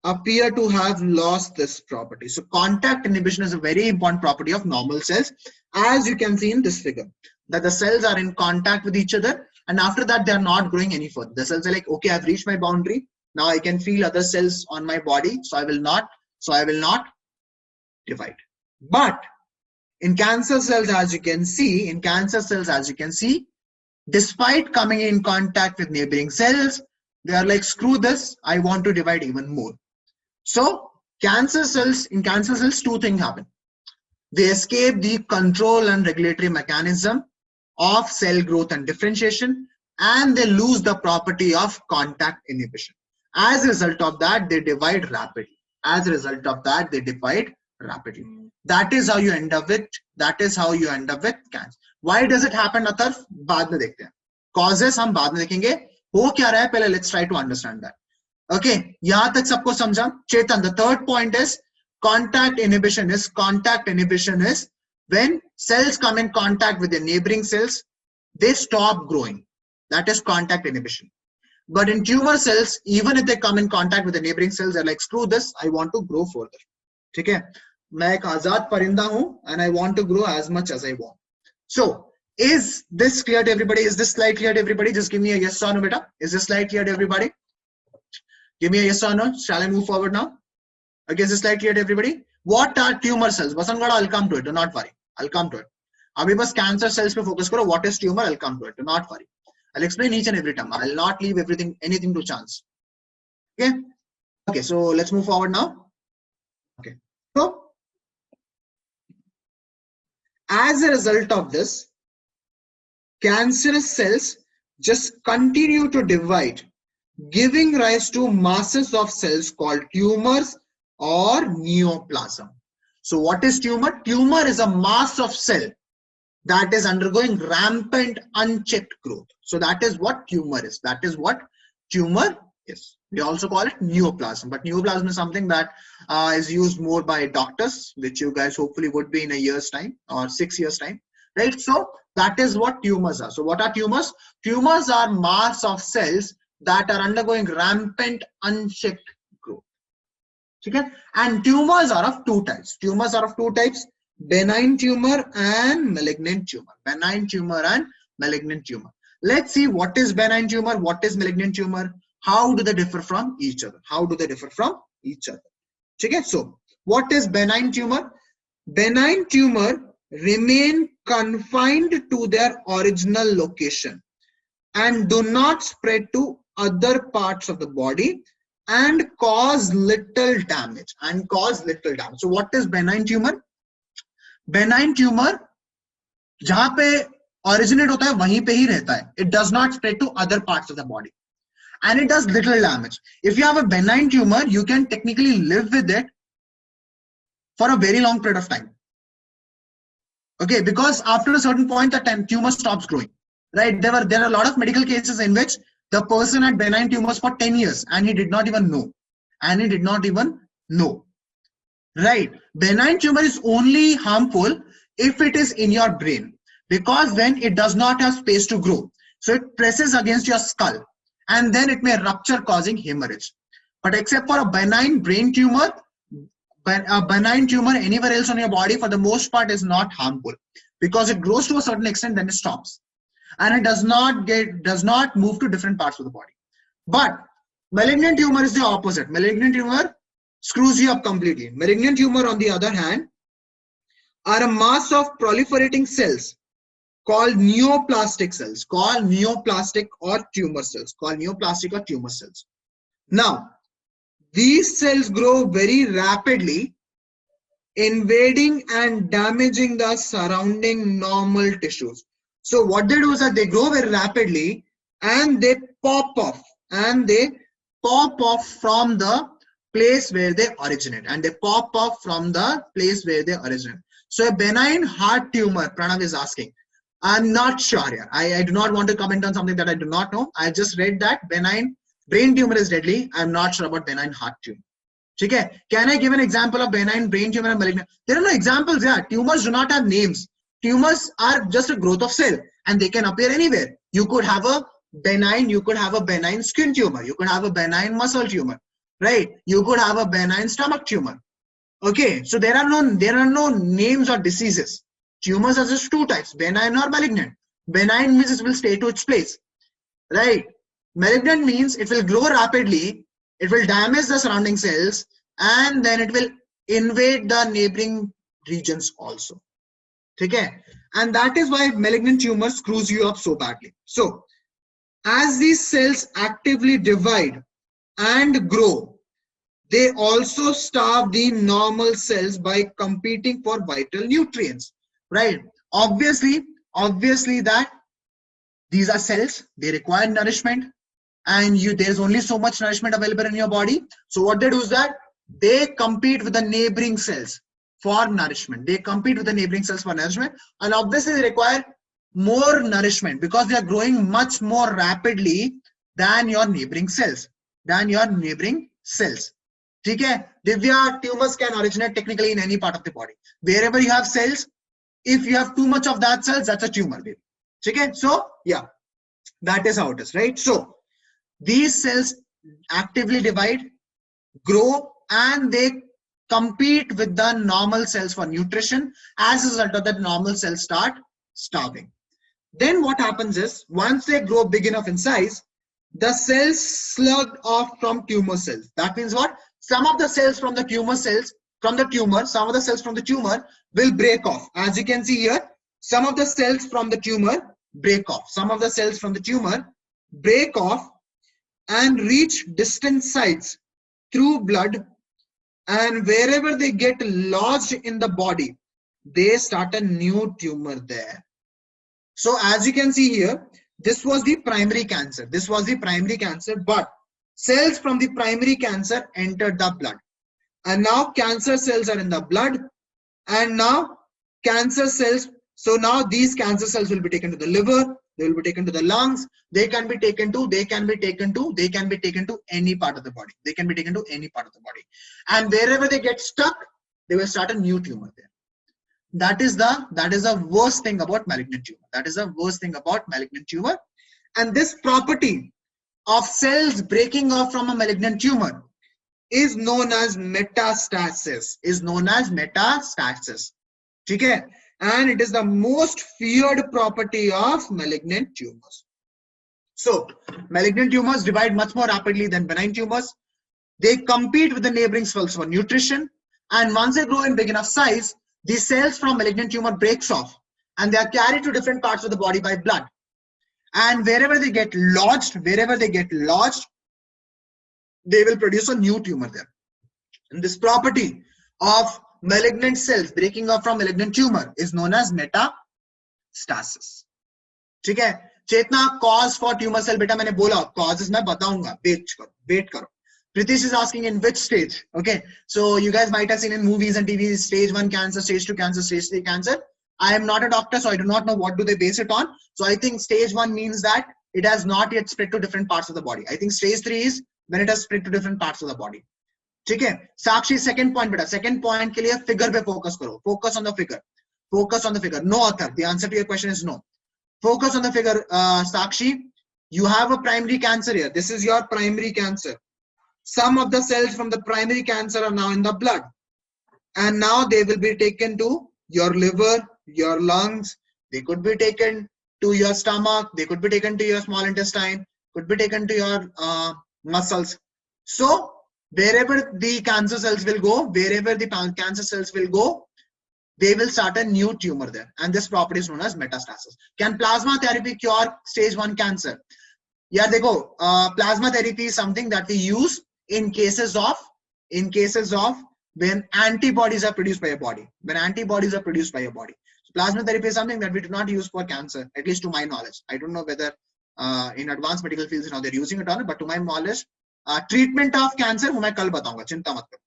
S1: appear to have lost this property. So contact inhibition is a very important property of normal cells, as you can see in this figure, that the cells are in contact with each other, and after that they are not growing any further. The cells are like, okay, I've reached my boundary. Now I can feel other cells on my body, so I will not divide. But in cancer cells, as you can see, despite coming in contact with neighboring cells, they are like, screw this, I want to divide even more. So in cancer cells, two things happen. They escape the control and regulatory mechanism of cell growth and differentiation, and they lose the property of contact inhibition. As a result of that, they divide rapidly. That is how you end up with cancer. Why does it happen, Atarf? बाद में देखते हैं. Causes हम बाद में देखेंगे. हो क्या रहा है पहले let's try to understand that. Okay, यहाँ तक सबको समझा? Chetan, the third point is contact inhibition is when cells come in contact with the neighboring cells, they stop growing. That is contact inhibition. But in tumor cells, even if they come in contact with the neighboring cells, they're like, screw this, I want to grow further. ठीक है? मैं एक आजाद परिंदा हूं and I want to grow as much as I want. So, is this clear to everybody? Is this slide clear to everybody? Just give me a yes or no, beta. Is this slide clear to everybody? Give me a yes or no. Shall I move forward now? Okay, is this slide clear to everybody? What are tumor cells? Basangada, I'll come to it. Do not worry. I'll come to it. Abhi bas cancer cells pe focus karo. What is tumor? I'll come to it. Do not worry. I'll explain each and every term. I'll not leave anything to chance. Okay. Okay. So let's move forward now. Okay. So as a result of this, cancerous cells just continue to divide, giving rise to masses of cells called tumors or neoplasm. So what is tumor? Tumor is a mass of cell that is undergoing rampant unchecked growth. So that is what tumor is. We also call it neoplasm, but neoplasm is something that is used more by doctors, which you guys hopefully would be in a year's time or 6 years time, right? So that is what tumors are. So what are tumors? Tumors are mass of cells that are undergoing rampant unchecked growth. Okay? And tumors are of two types. Benign tumor and malignant tumor. Let's see what is benign tumor, what is malignant tumor. How do they differ from each other? ठीक है. So what is benign tumor? Benign tumor remain confined to their original location and do not spread to other parts of the body and cause little damage. So what is benign tumor? Benign tumor जहां पे originate होता है वहीं पे ही रहता है. It does not spread to other parts of the body and it does little damage. If you have a benign tumor, you can technically live with it for a very long period of time. Okay, because after a certain point, the tumor stops growing. Right? There are a lot of medical cases in which the person had benign tumors for 10 years and he did not even know. Right? Benign tumor is only harmful if it is in your brain, because then it does not have space to grow. So it presses against your skull and then it may rupture, causing hemorrhage. But except for a benign brain tumor, a benign tumor anywhere else on your body for the most part is not harmful, because it grows to a certain extent, then it stops. And it does not move to different parts of the body. But malignant tumor is the opposite. Malignant tumor screws you up completely. Malignant tumor, on the other hand, are a mass of proliferating cells called neoplastic cells, called neoplastic or tumor cells. Now, these cells grow very rapidly, invading and damaging the surrounding normal tissues. So what they do is that they grow very rapidly and they pop off from the place where they originate, So a benign heart tumor, Pranav is asking. I'm not sure here. I do not want to comment on something that I do not know. I just read that benign brain tumor is deadly. I'm not sure about benign heart tumor. Okay. Can I give an example of benign brain tumor and malignant? There are no examples here. Tumors do not have names. Tumors are just a growth of cell and they can appear anywhere. You could have a benign skin tumor. You could have a benign muscle tumor, right? You could have a benign stomach tumor. Okay, so there are no names or diseases. Tumors are just two types, benign or malignant. Benign means it will stay to its place, right? Malignant means it will grow rapidly, it will damage the surrounding cells, and then it will invade the neighboring regions also. Okay, and that is why malignant tumor screws you up so badly. So as these cells actively divide and grow, they also starve the normal cells by competing for vital nutrients, right? Obviously that these are cells, they require nourishment, and there's only so much nourishment available in your body. So what they do is that they compete with the neighboring cells for nourishment. And obviously they require more nourishment because they are growing much more rapidly than your neighboring cells. Okay? Divya, tumors can originate technically in any part of the body. Wherever you have cells, if you have too much of that cells, that's a tumor. Okay? So yeah, that is how it is, right? So these cells actively divide, grow, and they compete with the normal cells for nutrition. As a result of that, normal cells start starving. Then what happens is, once they grow big enough in size, the cells slugged off from tumor cells. That means what? Some of the cells from the tumor will break off. As you can see here, some of the cells from the tumor break off. And reach distant sites through blood, and wherever they get lodged in the body, they start a new tumor there. So as you can see here, this was the primary cancer, but cells from the primary cancer entered the blood, and now cancer cells are in the blood, and now so now these cancer cells will be taken to the liver, they will be taken to the lungs, they can be taken to any part of the body. And wherever they get stuck, they will start a new tumor there. That is the worst thing about malignant tumor. And this property of cells breaking off from a malignant tumor is known as metastasis. Okay? And it is the most feared property of malignant tumors. So malignant tumors divide much more rapidly than benign tumors. They compete with the neighboring cells for nutrition, and once they grow in big enough size, these cells from malignant tumor breaks off, and they are carried to different parts of the body by blood. And wherever they get lodged, they will produce a new tumor there. And this property of malignant cells breaking off from malignant tumor is known as metastasis. ठीक है? चेतना, cause for tumor cell, बेटा मैंने बोला causes मैं बताऊंगा, wait करो. Pritish is asking in which stage. Okay, so you guys might have seen in movies and TV, stage 1 cancer, stage 2 cancer, stage 3 cancer. I am not a doctor, so I do not know what do they base it on. So I think stage 1 means that it has not yet spread to different parts of the body. I think stage 3 is when it has spread to different parts of the body. ठीक है? साक्षी, second point बेटा, second point के लिए figure पे focus करो. Focus on the figure. Focus on the figure. No author. The answer to your question is no. Focus on the figure, Sakshi. You have a primary cancer here. This is your primary cancer. Some of the cells from the primary cancer are now in the blood, and now they will be taken to your liver, your lungs. They could be taken to your stomach. They could be taken to your small intestine. Could be taken to your muscles. So wherever the cancer cells will go, they will start a new tumor there, and this property is known as metastasis. Can plasma therapy cure stage 1 cancer? Yeah, देखो, plasma therapy is something that we use in cases of when antibodies are produced by your body. So plasma therapy is something that we do not use for cancer, at least to my knowledge. I don't know whether in advanced medical fields now they're using it or not, but to my knowledge, treatment of cancer, वो मैं कल बताऊंगा, चिंता मत करो.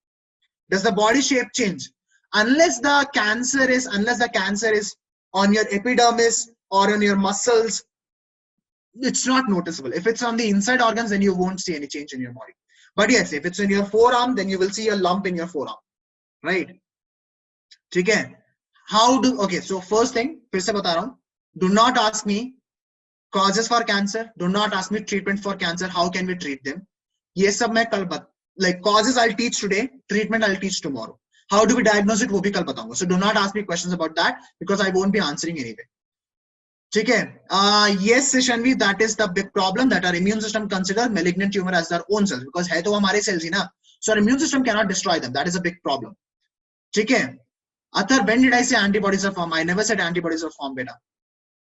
S1: Does the body shape change? Unless the cancer is on your epidermis or on your muscles, it's not noticeable. If it's on the inside organs, then you won't see any change in your body. But yes, if it's in your forearm, then you will see a lump in your forearm, right? ठीक है? Okay, so first thing, फिर से बता रहा हूँ, do not ask me causes for cancer, do not ask me treatment for cancer, how can we treat them? ये सब मैं कल like causes I'll teach today, treatment I'll teach tomorrow. How do we diagnose it? वो भी कल बताऊंगा. So do not ask me questions about that because I won't be answering anyway. ठीक है? Yes, Shanvi, that is the big problem that our immune system consider malignant tumor as their own cells because है तो हमारे cells ही ना. So our immune system cannot destroy them. That is a big problem. ठीक है? Athar, when did I say antibodies are formed? I never said antibodies are formed, beta.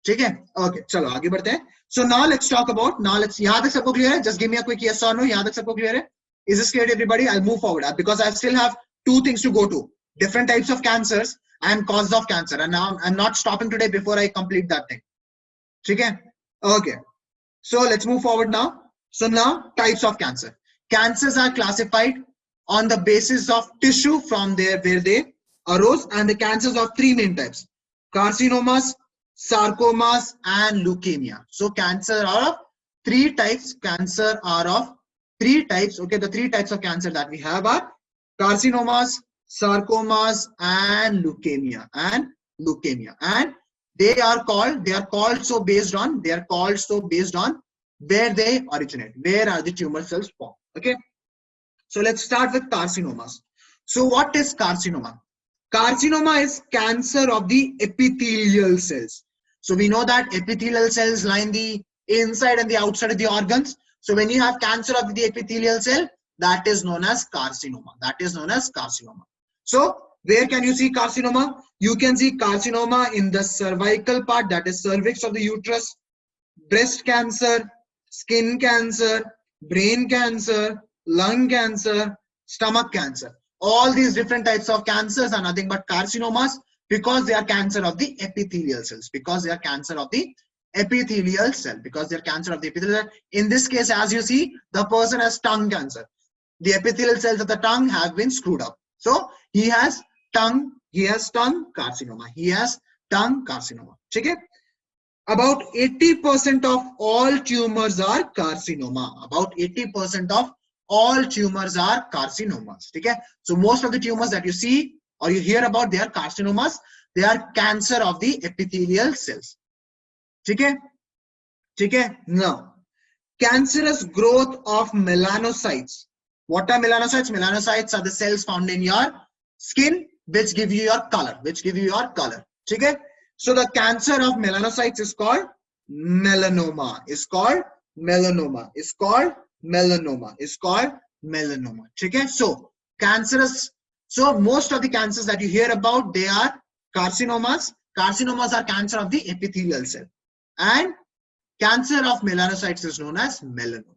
S1: ठीक है? Okay, चलो आगे बढ़ते हैं. So now let's talk about, यहाँ तक सबको clear है? Just give me a quick yes or no. यहाँ तक सबको clear है? Is this clear to everybody? I'll move forward because I still have 2 things to go to. Different types of cancers and causes of cancer. And now I'm not stopping today before I complete that thing. Okay? Okay. So let's move forward now. So now types of cancer. Cancers are classified on the basis of tissue from there where they arose, and the cancers of 3 main types: carcinomas, sarcomas, and leukemia. So cancer are of 3 types. Cancer are of 3 types. Okay, the 3 types of cancer that we have are carcinomas, sarcomas, and leukemia. And they are called so based on where they originate, where are the tumor cells formed. Okay, so let's start with carcinomas. So what is carcinoma? Carcinoma is cancer of the epithelial cells. So we know that epithelial cells line the inside and the outside of the organs. So when you have cancer of the epithelial cell, that is known as carcinoma. So where can you see carcinoma? You can see carcinoma in the cervical part, that is cervix of the uterus, breast cancer, skin cancer, brain cancer, lung cancer, stomach cancer. All these different types of cancers are nothing but carcinomas because they are cancer of the epithelial cells. In this case, as you see, the person has tongue cancer. The epithelial cells of the tongue have been screwed up. So he has tongue carcinoma. Okay? About 80% of all tumors are carcinoma. Okay? So most of the tumors that you see or you hear about, they are carcinomas. They are cancer of the epithelial cells. Okay? Now, cancerous growth of melanocytes. What are melanocytes? Melanocytes are the cells found in your skin which give you your color. Okay? So the cancer of melanocytes is called melanoma. melanoma. Okay, so cancerous. So most of the cancers that you hear about, they are carcinomas. Carcinomas are cancer of the epithelial cell, and cancer of melanocytes is known as melanoma.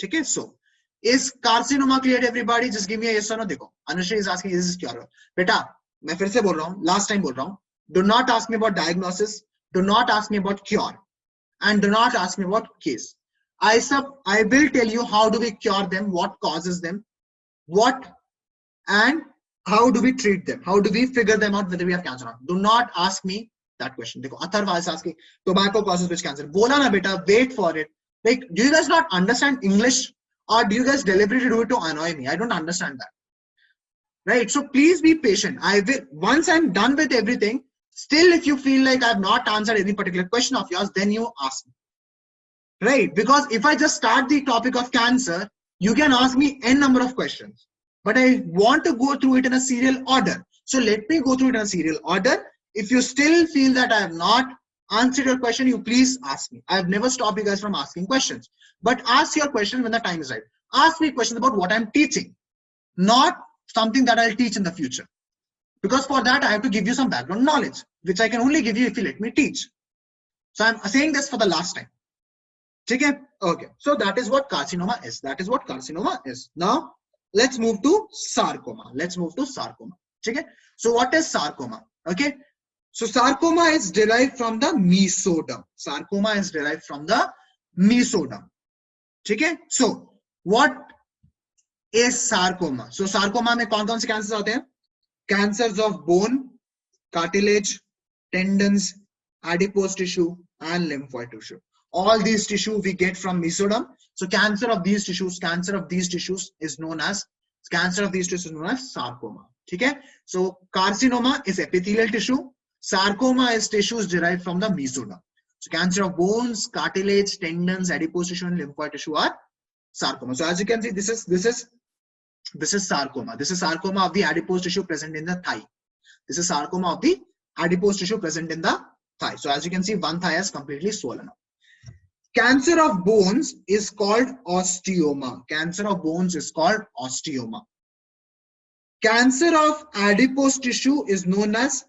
S1: Okay, so is carcinoma clear to everybody? Just give me a yes or no. देखो, Anushree is asking, is this curable? बेटा, मैं फिर से बोल रहा हूँ, last time बोल रहा हूँ. Do not ask me about diagnosis. Do not ask me about cure, and do not ask me about case. I will tell you how do we cure them, what causes them, what and how do we treat them, how do we figure them out whether we have cancer or not. Do not ask me that question. देखो, Atharva is asking tobacco causes which cancer. बोला ना बेटा, wait for it. Like, do you guys not understand English, or do you guys deliberately do it to annoy me? I don't understand that. Right? So please be patient. I will, once I'm done with everything, still if you feel like I've not answered any particular question of yours, then you ask me. Right? Because if I just start the topic of cancer, you can ask me n number of questions. But I want to go through it in a serial order. So let me go through it in a serial order. If you still feel that I have not answered your question, you please ask me. I have never stopped you guys from asking questions. But ask your question when the time is right. Ask me questions about what I'm teaching, not something that I'll teach in the future. Because for that, I have to give you some background knowledge, which I can only give you if you let me teach. So I'm saying this for the last time. Okay? Okay. So that is what carcinoma is. That is what carcinoma is. Now, let's move to sarcoma. Let's move to sarcoma. Okay? So what is sarcoma? Okay? So sarcoma is derived from the mesoderm. Sarcoma is derived from the mesoderm. Okay? So what is sarcoma? So sarcoma में कौन-कौन से cancers आते हैं? Cancers of bone, cartilage, tendons, adipose tissue, and lymphoid tissue. All these tissue we get from mesoderm. So cancer of these tissues is known as sarcoma. Okay? So carcinoma is epithelial tissue. Sarcoma is tissues derived from the mesoderm. So cancer of bones, cartilage, tendons, adipose tissue, and lymphoid tissue are sarcoma. So as you can see, this is sarcoma. This is sarcoma of the adipose tissue present in the thigh. This is sarcoma of the adipose tissue present in the thigh. So as you can see, one thigh is completely swollen up. Cancer of bones is called osteoma. Cancer of bones is called osteoma. Cancer of adipose tissue is known as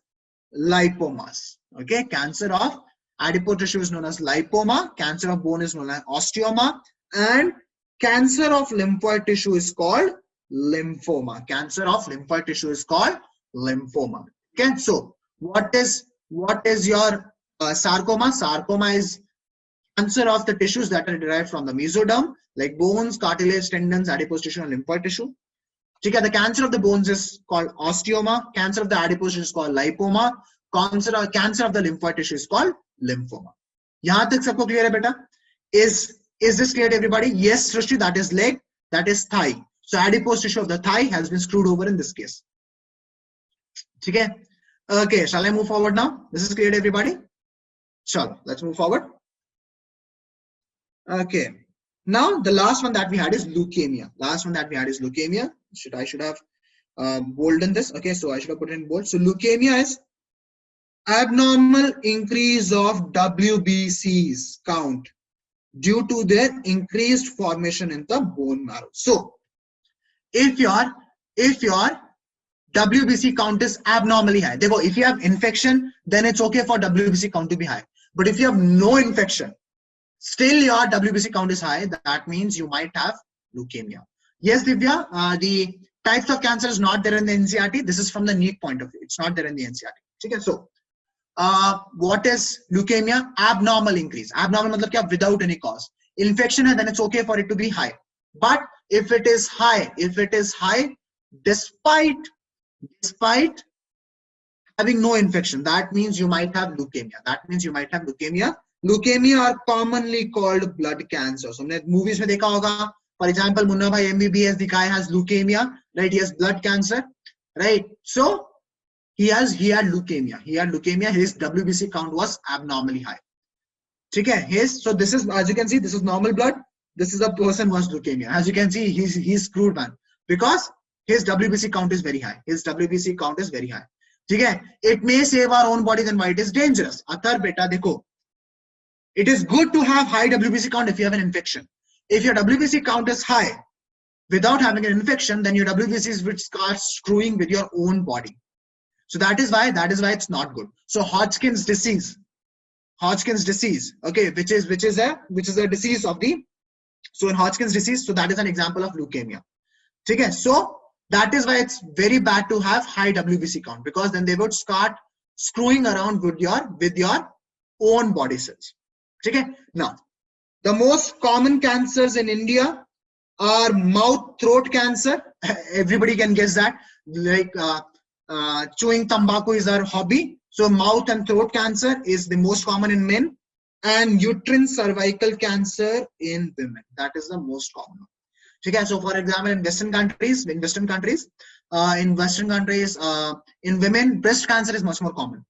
S1: lipomas. Okay, cancer of adipose tissue is known as lipoma. Cancer of bone is known as osteoma, and cancer of lymphoid tissue is called lymphoma. Cancer of lymphoid tissue is called lymphoma. Okay, so what is your sarcoma? Sarcoma is cancer of the tissues that are derived from the mesoderm, like bones, cartilage, tendons, adipose tissue, and lymphoid tissue. Okay, the cancer of the bones is called osteoma. Cancer of the adipose tissue is called lipoma. Cancer of the lymphoid tissue is called lymphoma. यहाँ तक सबको clear है बेटा? Is this clear to everybody? Yes, Srishti, that is leg, that is thigh. So adipose tissue of the thigh has been screwed over in this case. Okay. Okay, shall I move forward now? This is clear to everybody? Sure, let's move forward. Okay. Now the last one that we had is leukemia. I should have boldened this. Okay, so I should have put it in bold. So leukemia is abnormal increase of WBCs count due to their increased formation in the bone marrow. So if your WBC count is abnormally high, therefore if you have infection, then it's okay for WBC count to be high. But if you have no infection, still your WBC count is high, that means you might have leukemia. Yes, Divya, the types of cancer is not there in the NCERT. This is from the NEET point of view. It's not there in the NCERT. Okay, so what is leukemia? Abnormal increase. Abnormal means without any cause. Infection, then it's okay for it to be high. But if it is high, despite having no infection, that means you might have leukemia. Leukemia are commonly called blood cancer. So हमने movies में देखा होगा. For example, Munna Bhai MBBS, the guy has leukemia, right? He has blood cancer, right? So he had leukemia. His WBC count was abnormally high. Okay. So this is, as you can see, this is normal blood. This is a person who has leukemia. As you can see, he's screwed, man, because his WBC count is very high. Okay. It may save our own body, then why it is dangerous? Athar beta dekho. It is good to have high WBC count if you have an infection. If your WBC count is high, without having an infection, then your WBCs would start screwing with your own body. So that is why it's not good. So Hodgkin's disease, okay, which is a disease of the, so in Hodgkin's disease, so that is an example of leukemia. Okay, so that is why it's very bad to have high WBC count, because then they would start screwing around with your own body cells. Okay, now the most common cancers in India are mouth throat cancer. Everybody can guess that, like chewing tobacco is our hobby. So mouth and throat cancer is the most common in men, and uterine cervical cancer in women. That is the most common. Okay, so for example, in Western countries, in women, breast cancer is much more common.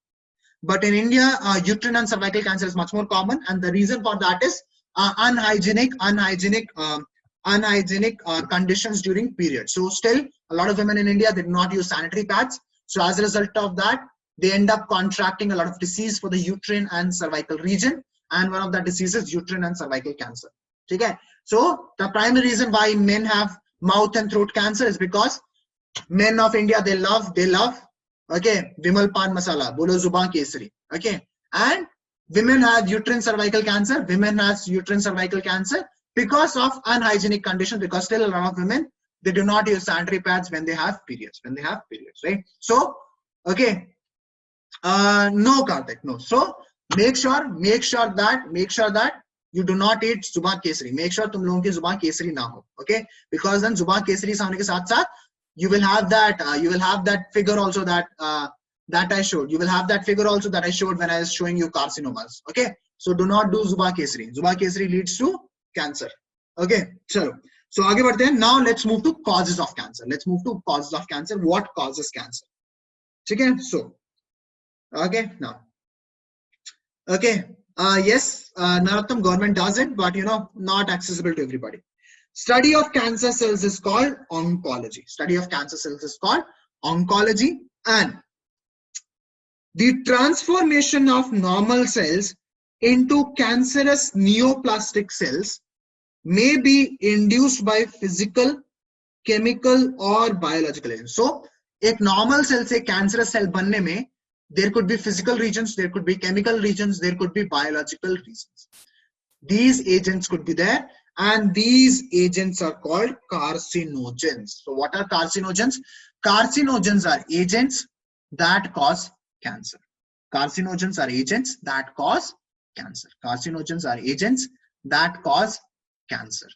S1: But in India, uterine and cervical cancer is much more common, and the reason for that is unhygienic conditions during period. So still, a lot of women in India, they do not use sanitary pads. So as a result of that, they end up contracting a lot of disease for the uterine and cervical region, and one of the diseases is uterine and cervical cancer. Okay, so the primary reason why men have mouth and throat cancer is because men of India, they love, okay, Vimal Pan Masala, Bolo Zuban Kesari, okay, and women have uterine cervical cancer. Women has uterine cervical cancer because of unhygienic conditions, because still a lot of women, they do not use sanitary pads when they have periods, right? So, okay, no, Karthik, no. So make sure that you do not eat Zuban Kesari. Make sure तुम लोगों की Zuban Kesari ना हो, okay? Because then Zuban Kesari होने के साथ you will have that figure also that I showed. You will have that figure also that I showed when I was showing you carcinomas. Okay, so do not do Zuban Kesari. Zuban Kesari leads to cancer. Okay, so आगे बढ़ते हैं. Now let's move to causes of cancer. What causes cancer? Okay, so okay, now okay, yes, Narottam, government does it, but not accessible to everybody. Study of cancer cells is called oncology. And the transformation of normal cells into cancerous neoplastic cells may be induced by physical, chemical or biological agents. So, एक normal cell से cancerous cell बनने में there could be physical regions, there could be chemical regions, there could be biological reasons. These agents could be there, and these agents are called carcinogens. So what are carcinogens? Carcinogens are agents that cause cancer. Carcinogens are agents that cause cancer.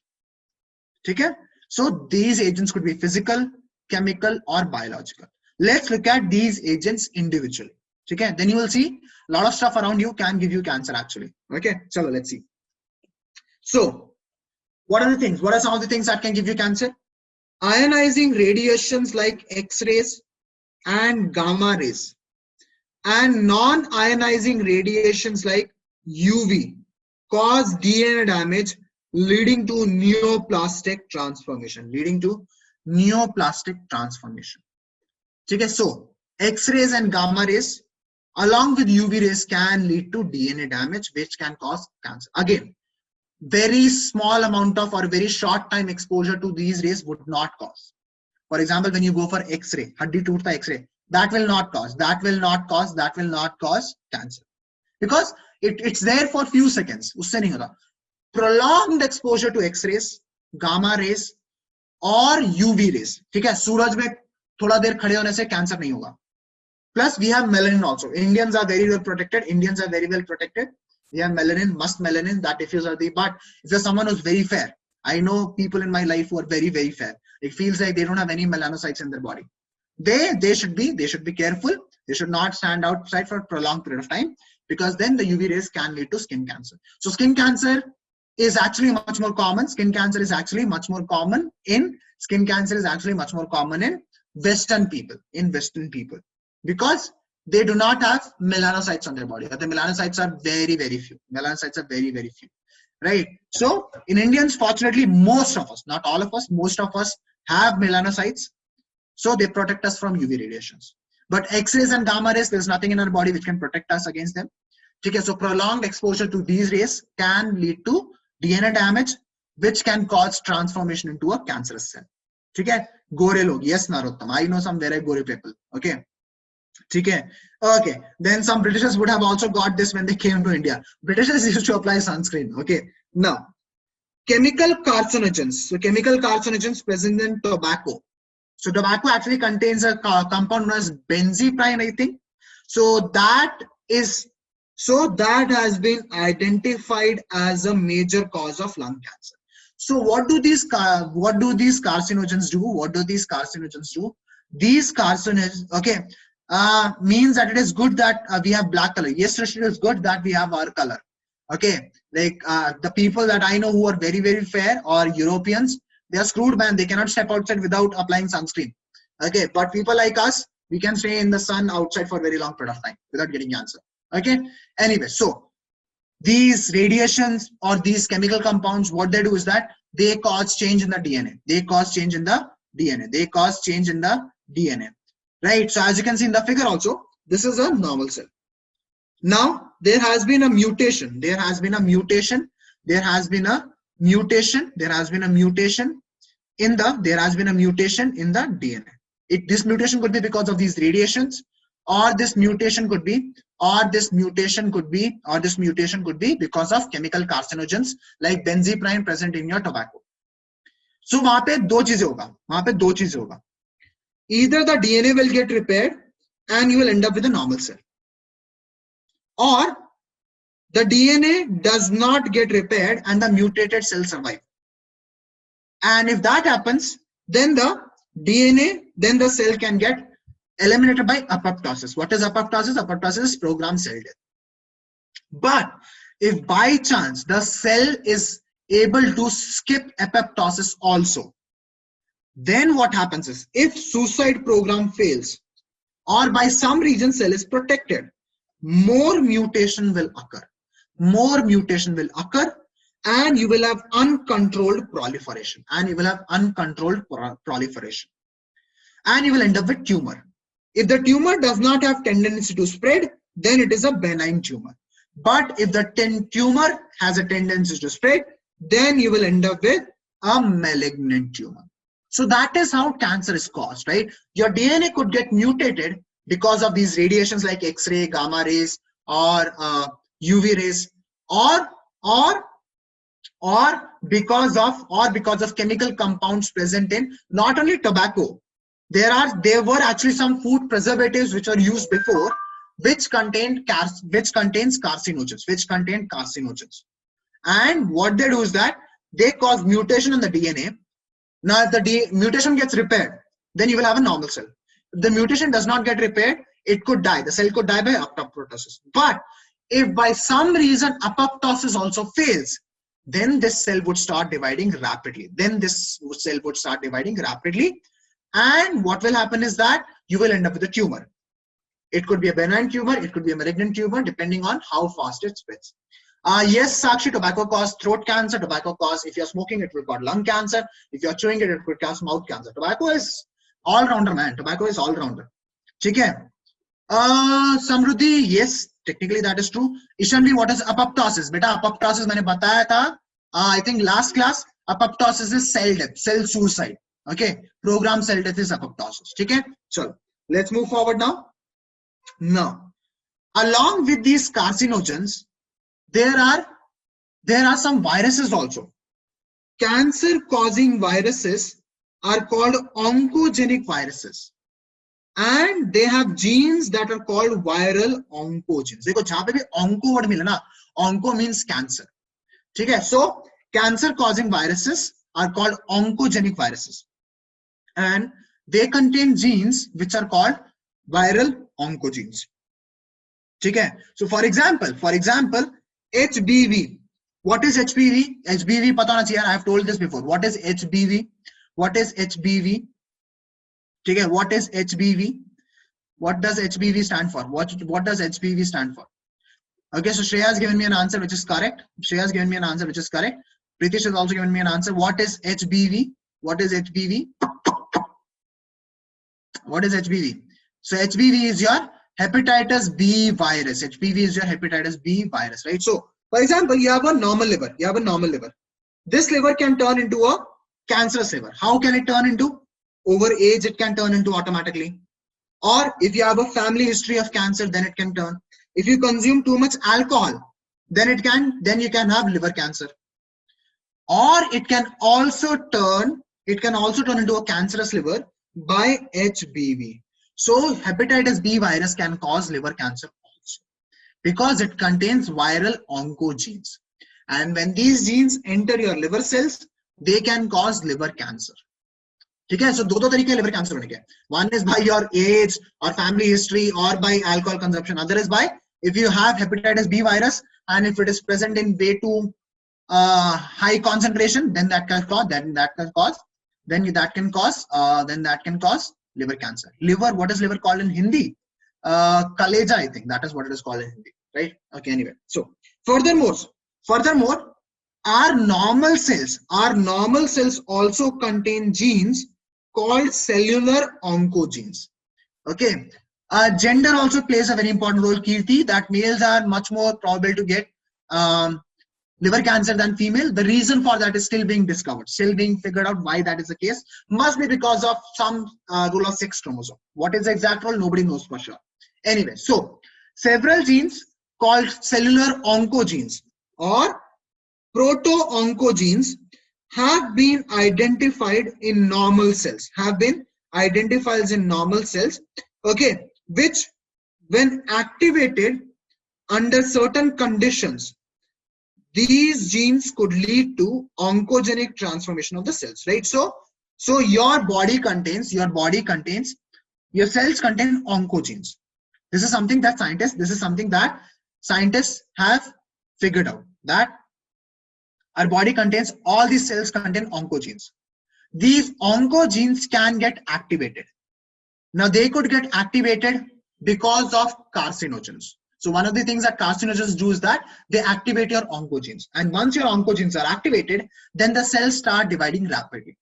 S1: Okay? So these agents could be physical, chemical or biological. Let's look at these agents individually. Okay? Then you will see a lot of stuff around you can give you cancer actually. Okay, so let's see. So what are the things? What are some of the things that can give you cancer? Ionizing radiations like X-rays and gamma rays, and non-ionizing radiations like UV cause DNA damage, leading to neoplastic transformation. Okay, so X-rays and gamma rays along with UV rays can lead to DNA damage, which can cause cancer. Again, very small amount of or very short time exposure to these rays would not cause. For example, when you go for X-ray, haddi tootta X-ray, that will not cause cancer, because it's there for few seconds. Usse nahi hota. Prolonged exposure to X-rays, gamma rays or UV rays, ठीक है, सूरज में थोड़ा देर खड़े होने से cancer नहीं होगा. Plus we have melanin also. Indians are very well protected. We have melanin, melanin that diffuse the. But if you're someone who's very fair, I know people in my life who are very, very fair. It feels like they don't have any melanocytes in their body. They should be careful. They should not stand outside for a prolonged period of time, because then the UV rays can lead to skin cancer. So skin cancer is actually much more common. Skin cancer is actually much more common in Western people. Because they do not have melanocytes on their body. The melanocytes are very, very few. Right? So in Indians, fortunately, most of us, not all of us, most of us have melanocytes. So they protect us from UV radiations. But X-rays and gamma rays, there's nothing in our body which can protect us against them. Okay, so prolonged exposure to these rays can lead to DNA damage, which can cause transformation into a cancerous cell. ठीक है? गोरे लोग, yes Narottam, I know some very gore people. Okay, ठीक है? Okay, then some Britishers would have also got this when they came to India. Britishers used to apply sunscreen. Okay, now chemical carcinogens. So chemical carcinogens present in tobacco. So tobacco actually contains a compound known as benzyprine, I think. So that has been identified as a major cause of lung cancer. So what do these carcinogens do? What do these carcinogens do? These carcinogens, okay, means that it is good that we have black color. Yes, it is good that we have our color. Okay, like the people that I know who are very, very fair, or Europeans, they are screwed, man. They cannot step outside without applying sunscreen. Okay, but people like us, we can stay in the sun outside for a very long period of time without getting cancer. Okay, anyway, so these radiations or these chemical compounds, what they do is that they cause change in the DNA. They cause change in the DNA. They cause change in the DNA. Right? So as you can see in the figure also, this is a normal cell. Now, there has been a mutation. There has been a mutation. There has been a mutation. There has been a mutation in the DNA. This mutation could be because of these radiations, or this mutation could be because of chemical carcinogens like benzyprine present in your tobacco. So वहां पे दो चीजें होगा. Either the DNA will get repaired and you will end up with a normal cell, or the DNA does not get repaired and the mutated cell survive. And if that happens, then the cell can get eliminated by apoptosis. What is apoptosis? Apoptosis is programmed cell death. But if by chance the cell is able to skip apoptosis also, then what happens is, if suicide program fails or by some reason cell is protected, more mutation will occur. And you will have uncontrolled proliferation. And you will end up with tumor. If the tumor does not have tendency to spread, then it is a benign tumor. But if the tumor has a tendency to spread, then you will end up with a malignant tumor. So that is how cancer is caused, right? Your DNA could get mutated because of these radiations like X-ray, gamma rays, or UV rays, or because of chemical compounds present in not only tobacco. There were actually some food preservatives which were used before, which contained carcinogens. And what they do is that they cause mutation in the DNA. Now, if the mutation gets repaired, then you will have a normal cell. If the mutation does not get repaired, it could die. The cell could die by apoptosis. But if by some reason apoptosis also fails, then this cell would start dividing rapidly. And what will happen is that you will end up with a tumor. It could be a benign tumor, it could be a malignant tumor, depending on how fast it spreads. Yes, Sakshi, tobacco causes throat cancer. Tobacco causes, if you're smoking, it will cause lung cancer. If you're chewing it, it could cause mouth cancer. Tobacco is all-rounder, man. Tobacco is all-rounder. Okay. Samruddhi, yes, technically that is true. Ishanvi, what is apoptosis? Beta, apoptosis मैंने बताया था. I think last class, apoptosis is cell death, cell suicide. Okay, programmed cell death is apoptosis. Okay, so let's move forward now. Now, along with these carcinogens, there are some viruses also. Cancer-causing viruses are called oncogenic viruses, and they have genes that are called viral oncogenes. देखो जहाँ पे भी onco word मिला ना, onco means cancer. ठीक है? So cancer-causing viruses are called oncogenic viruses, and they contain genes which are called viral oncogenes. ठीक है? So for example, HBV. What is HBV? HBV पता होना चाहिए. I have told this before. What is HBV? What is HBV? ठीक है? What is HBV? What does HBV stand for? What does HBV stand for? Okay, so Shreya has given me an answer which is correct. Pritish has also given me an answer. What is HBV? What is HBV? What is HBV? So HBV is your hepatitis B virus. HBV is your hepatitis B virus, right? So, for example, you have a normal liver. this liver can turn into a cancerous liver. How can it turn into? Over age, it can turn into automatically. Or if you have a family history of cancer, then it can turn. If you consume too much alcohol, then you can have liver cancer. Or it can also turn into a cancerous liver by HBV. So hepatitis B virus can cause liver cancer also because it contains viral oncogenes. And when these genes enter your liver cells, they can cause liver cancer. Okay, so दो तरीके liver cancer होने के. One is by your age or family history or by alcohol consumption. Other is by if you have hepatitis B virus and if it is present in way too high concentration, then that can cause liver cancer. Liver, what is liver called in Hindi? Kaleja, I think that is what it is called in Hindi, right? Okay, anyway. So furthermore, our normal cells also contain genes called cellular oncogenes. Okay. Gender also plays a very important role, Kirti, that males are much more probable to get liver cancer than female. The reason for that is still being discovered, still being figured out why that is the case. Must be because of some rule of sex chromosome. What is the exact role? Nobody knows for sure. Anyway, so several genes called cellular oncogenes or proto-oncogenes have been identified in normal cells, okay, which when activated under certain conditions, these genes could lead to oncogenic transformation of the cells, right? So your cells contain oncogenes. This is something that scientists have figured out, that our body contains, all these cells contain oncogenes. These oncogenes can get activated. Now they could get activated because of carcinogens. So one of the things that carcinogens do is that they activate your oncogenes. And once your oncogenes are activated, then the cells start dividing rapidly.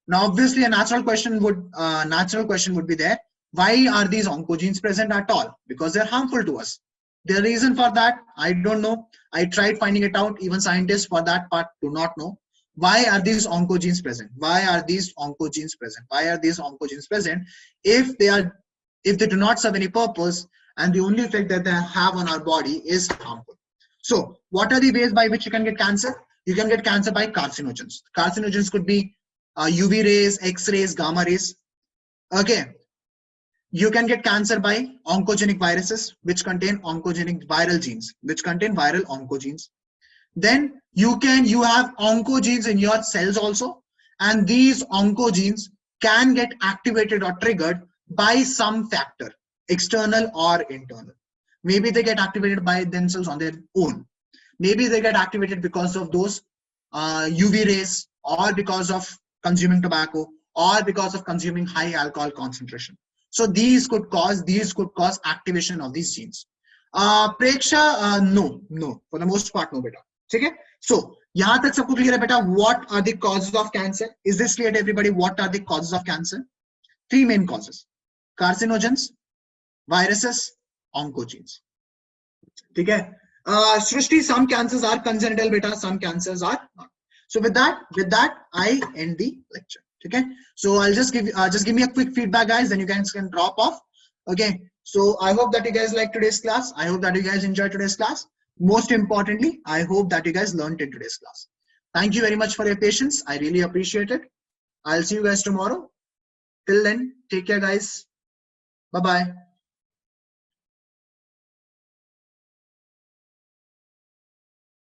S1: Now obviously a natural question would be there. Why are these oncogenes present at all? Because they're harmful to us. The reason for that, I don't know. I tried finding it out. Even scientists for that part do not know. Why are these oncogenes present? If they do not serve any purpose and the only effect that they have on our body is harmful. So what are the ways by which you can get cancer? You can get cancer by carcinogens. Carcinogens could be UV rays, X-rays, gamma rays. Okay. You can get cancer by oncogenic viruses, which contain oncogenic viral genes, which contain viral oncogenes. Then you have oncogenes in your cells also, and these oncogenes can get activated or triggered by some factor, external or internal. Maybe they get activated by themselves on their own. Maybe they get activated because of those UV rays, or because of consuming tobacco, or because of consuming high alcohol concentration. So these could cause activation of these genes. Preksha, no, for the most part, no, beta. Okay? So, yahan tak sabko clear hai, beta? What are the causes of cancer? Is this clear to everybody? What are the causes of cancer? 3 main causes: carcinogens, viruses, oncogenes. Okay? Srishti, some cancers are congenital, beta. Some cancers are not. So with that, I end the lecture. Okay, so I'll just give me a quick feedback, guys, then you guys can drop off. Okay, so I hope that you guys like today's class. I hope that you guys enjoyed today's class. Most importantly, I hope that you guys learned in today's class. Thank you very much for your patience. I really appreciate it. I'll see you guys tomorrow. Till then, take care, guys. Bye-bye.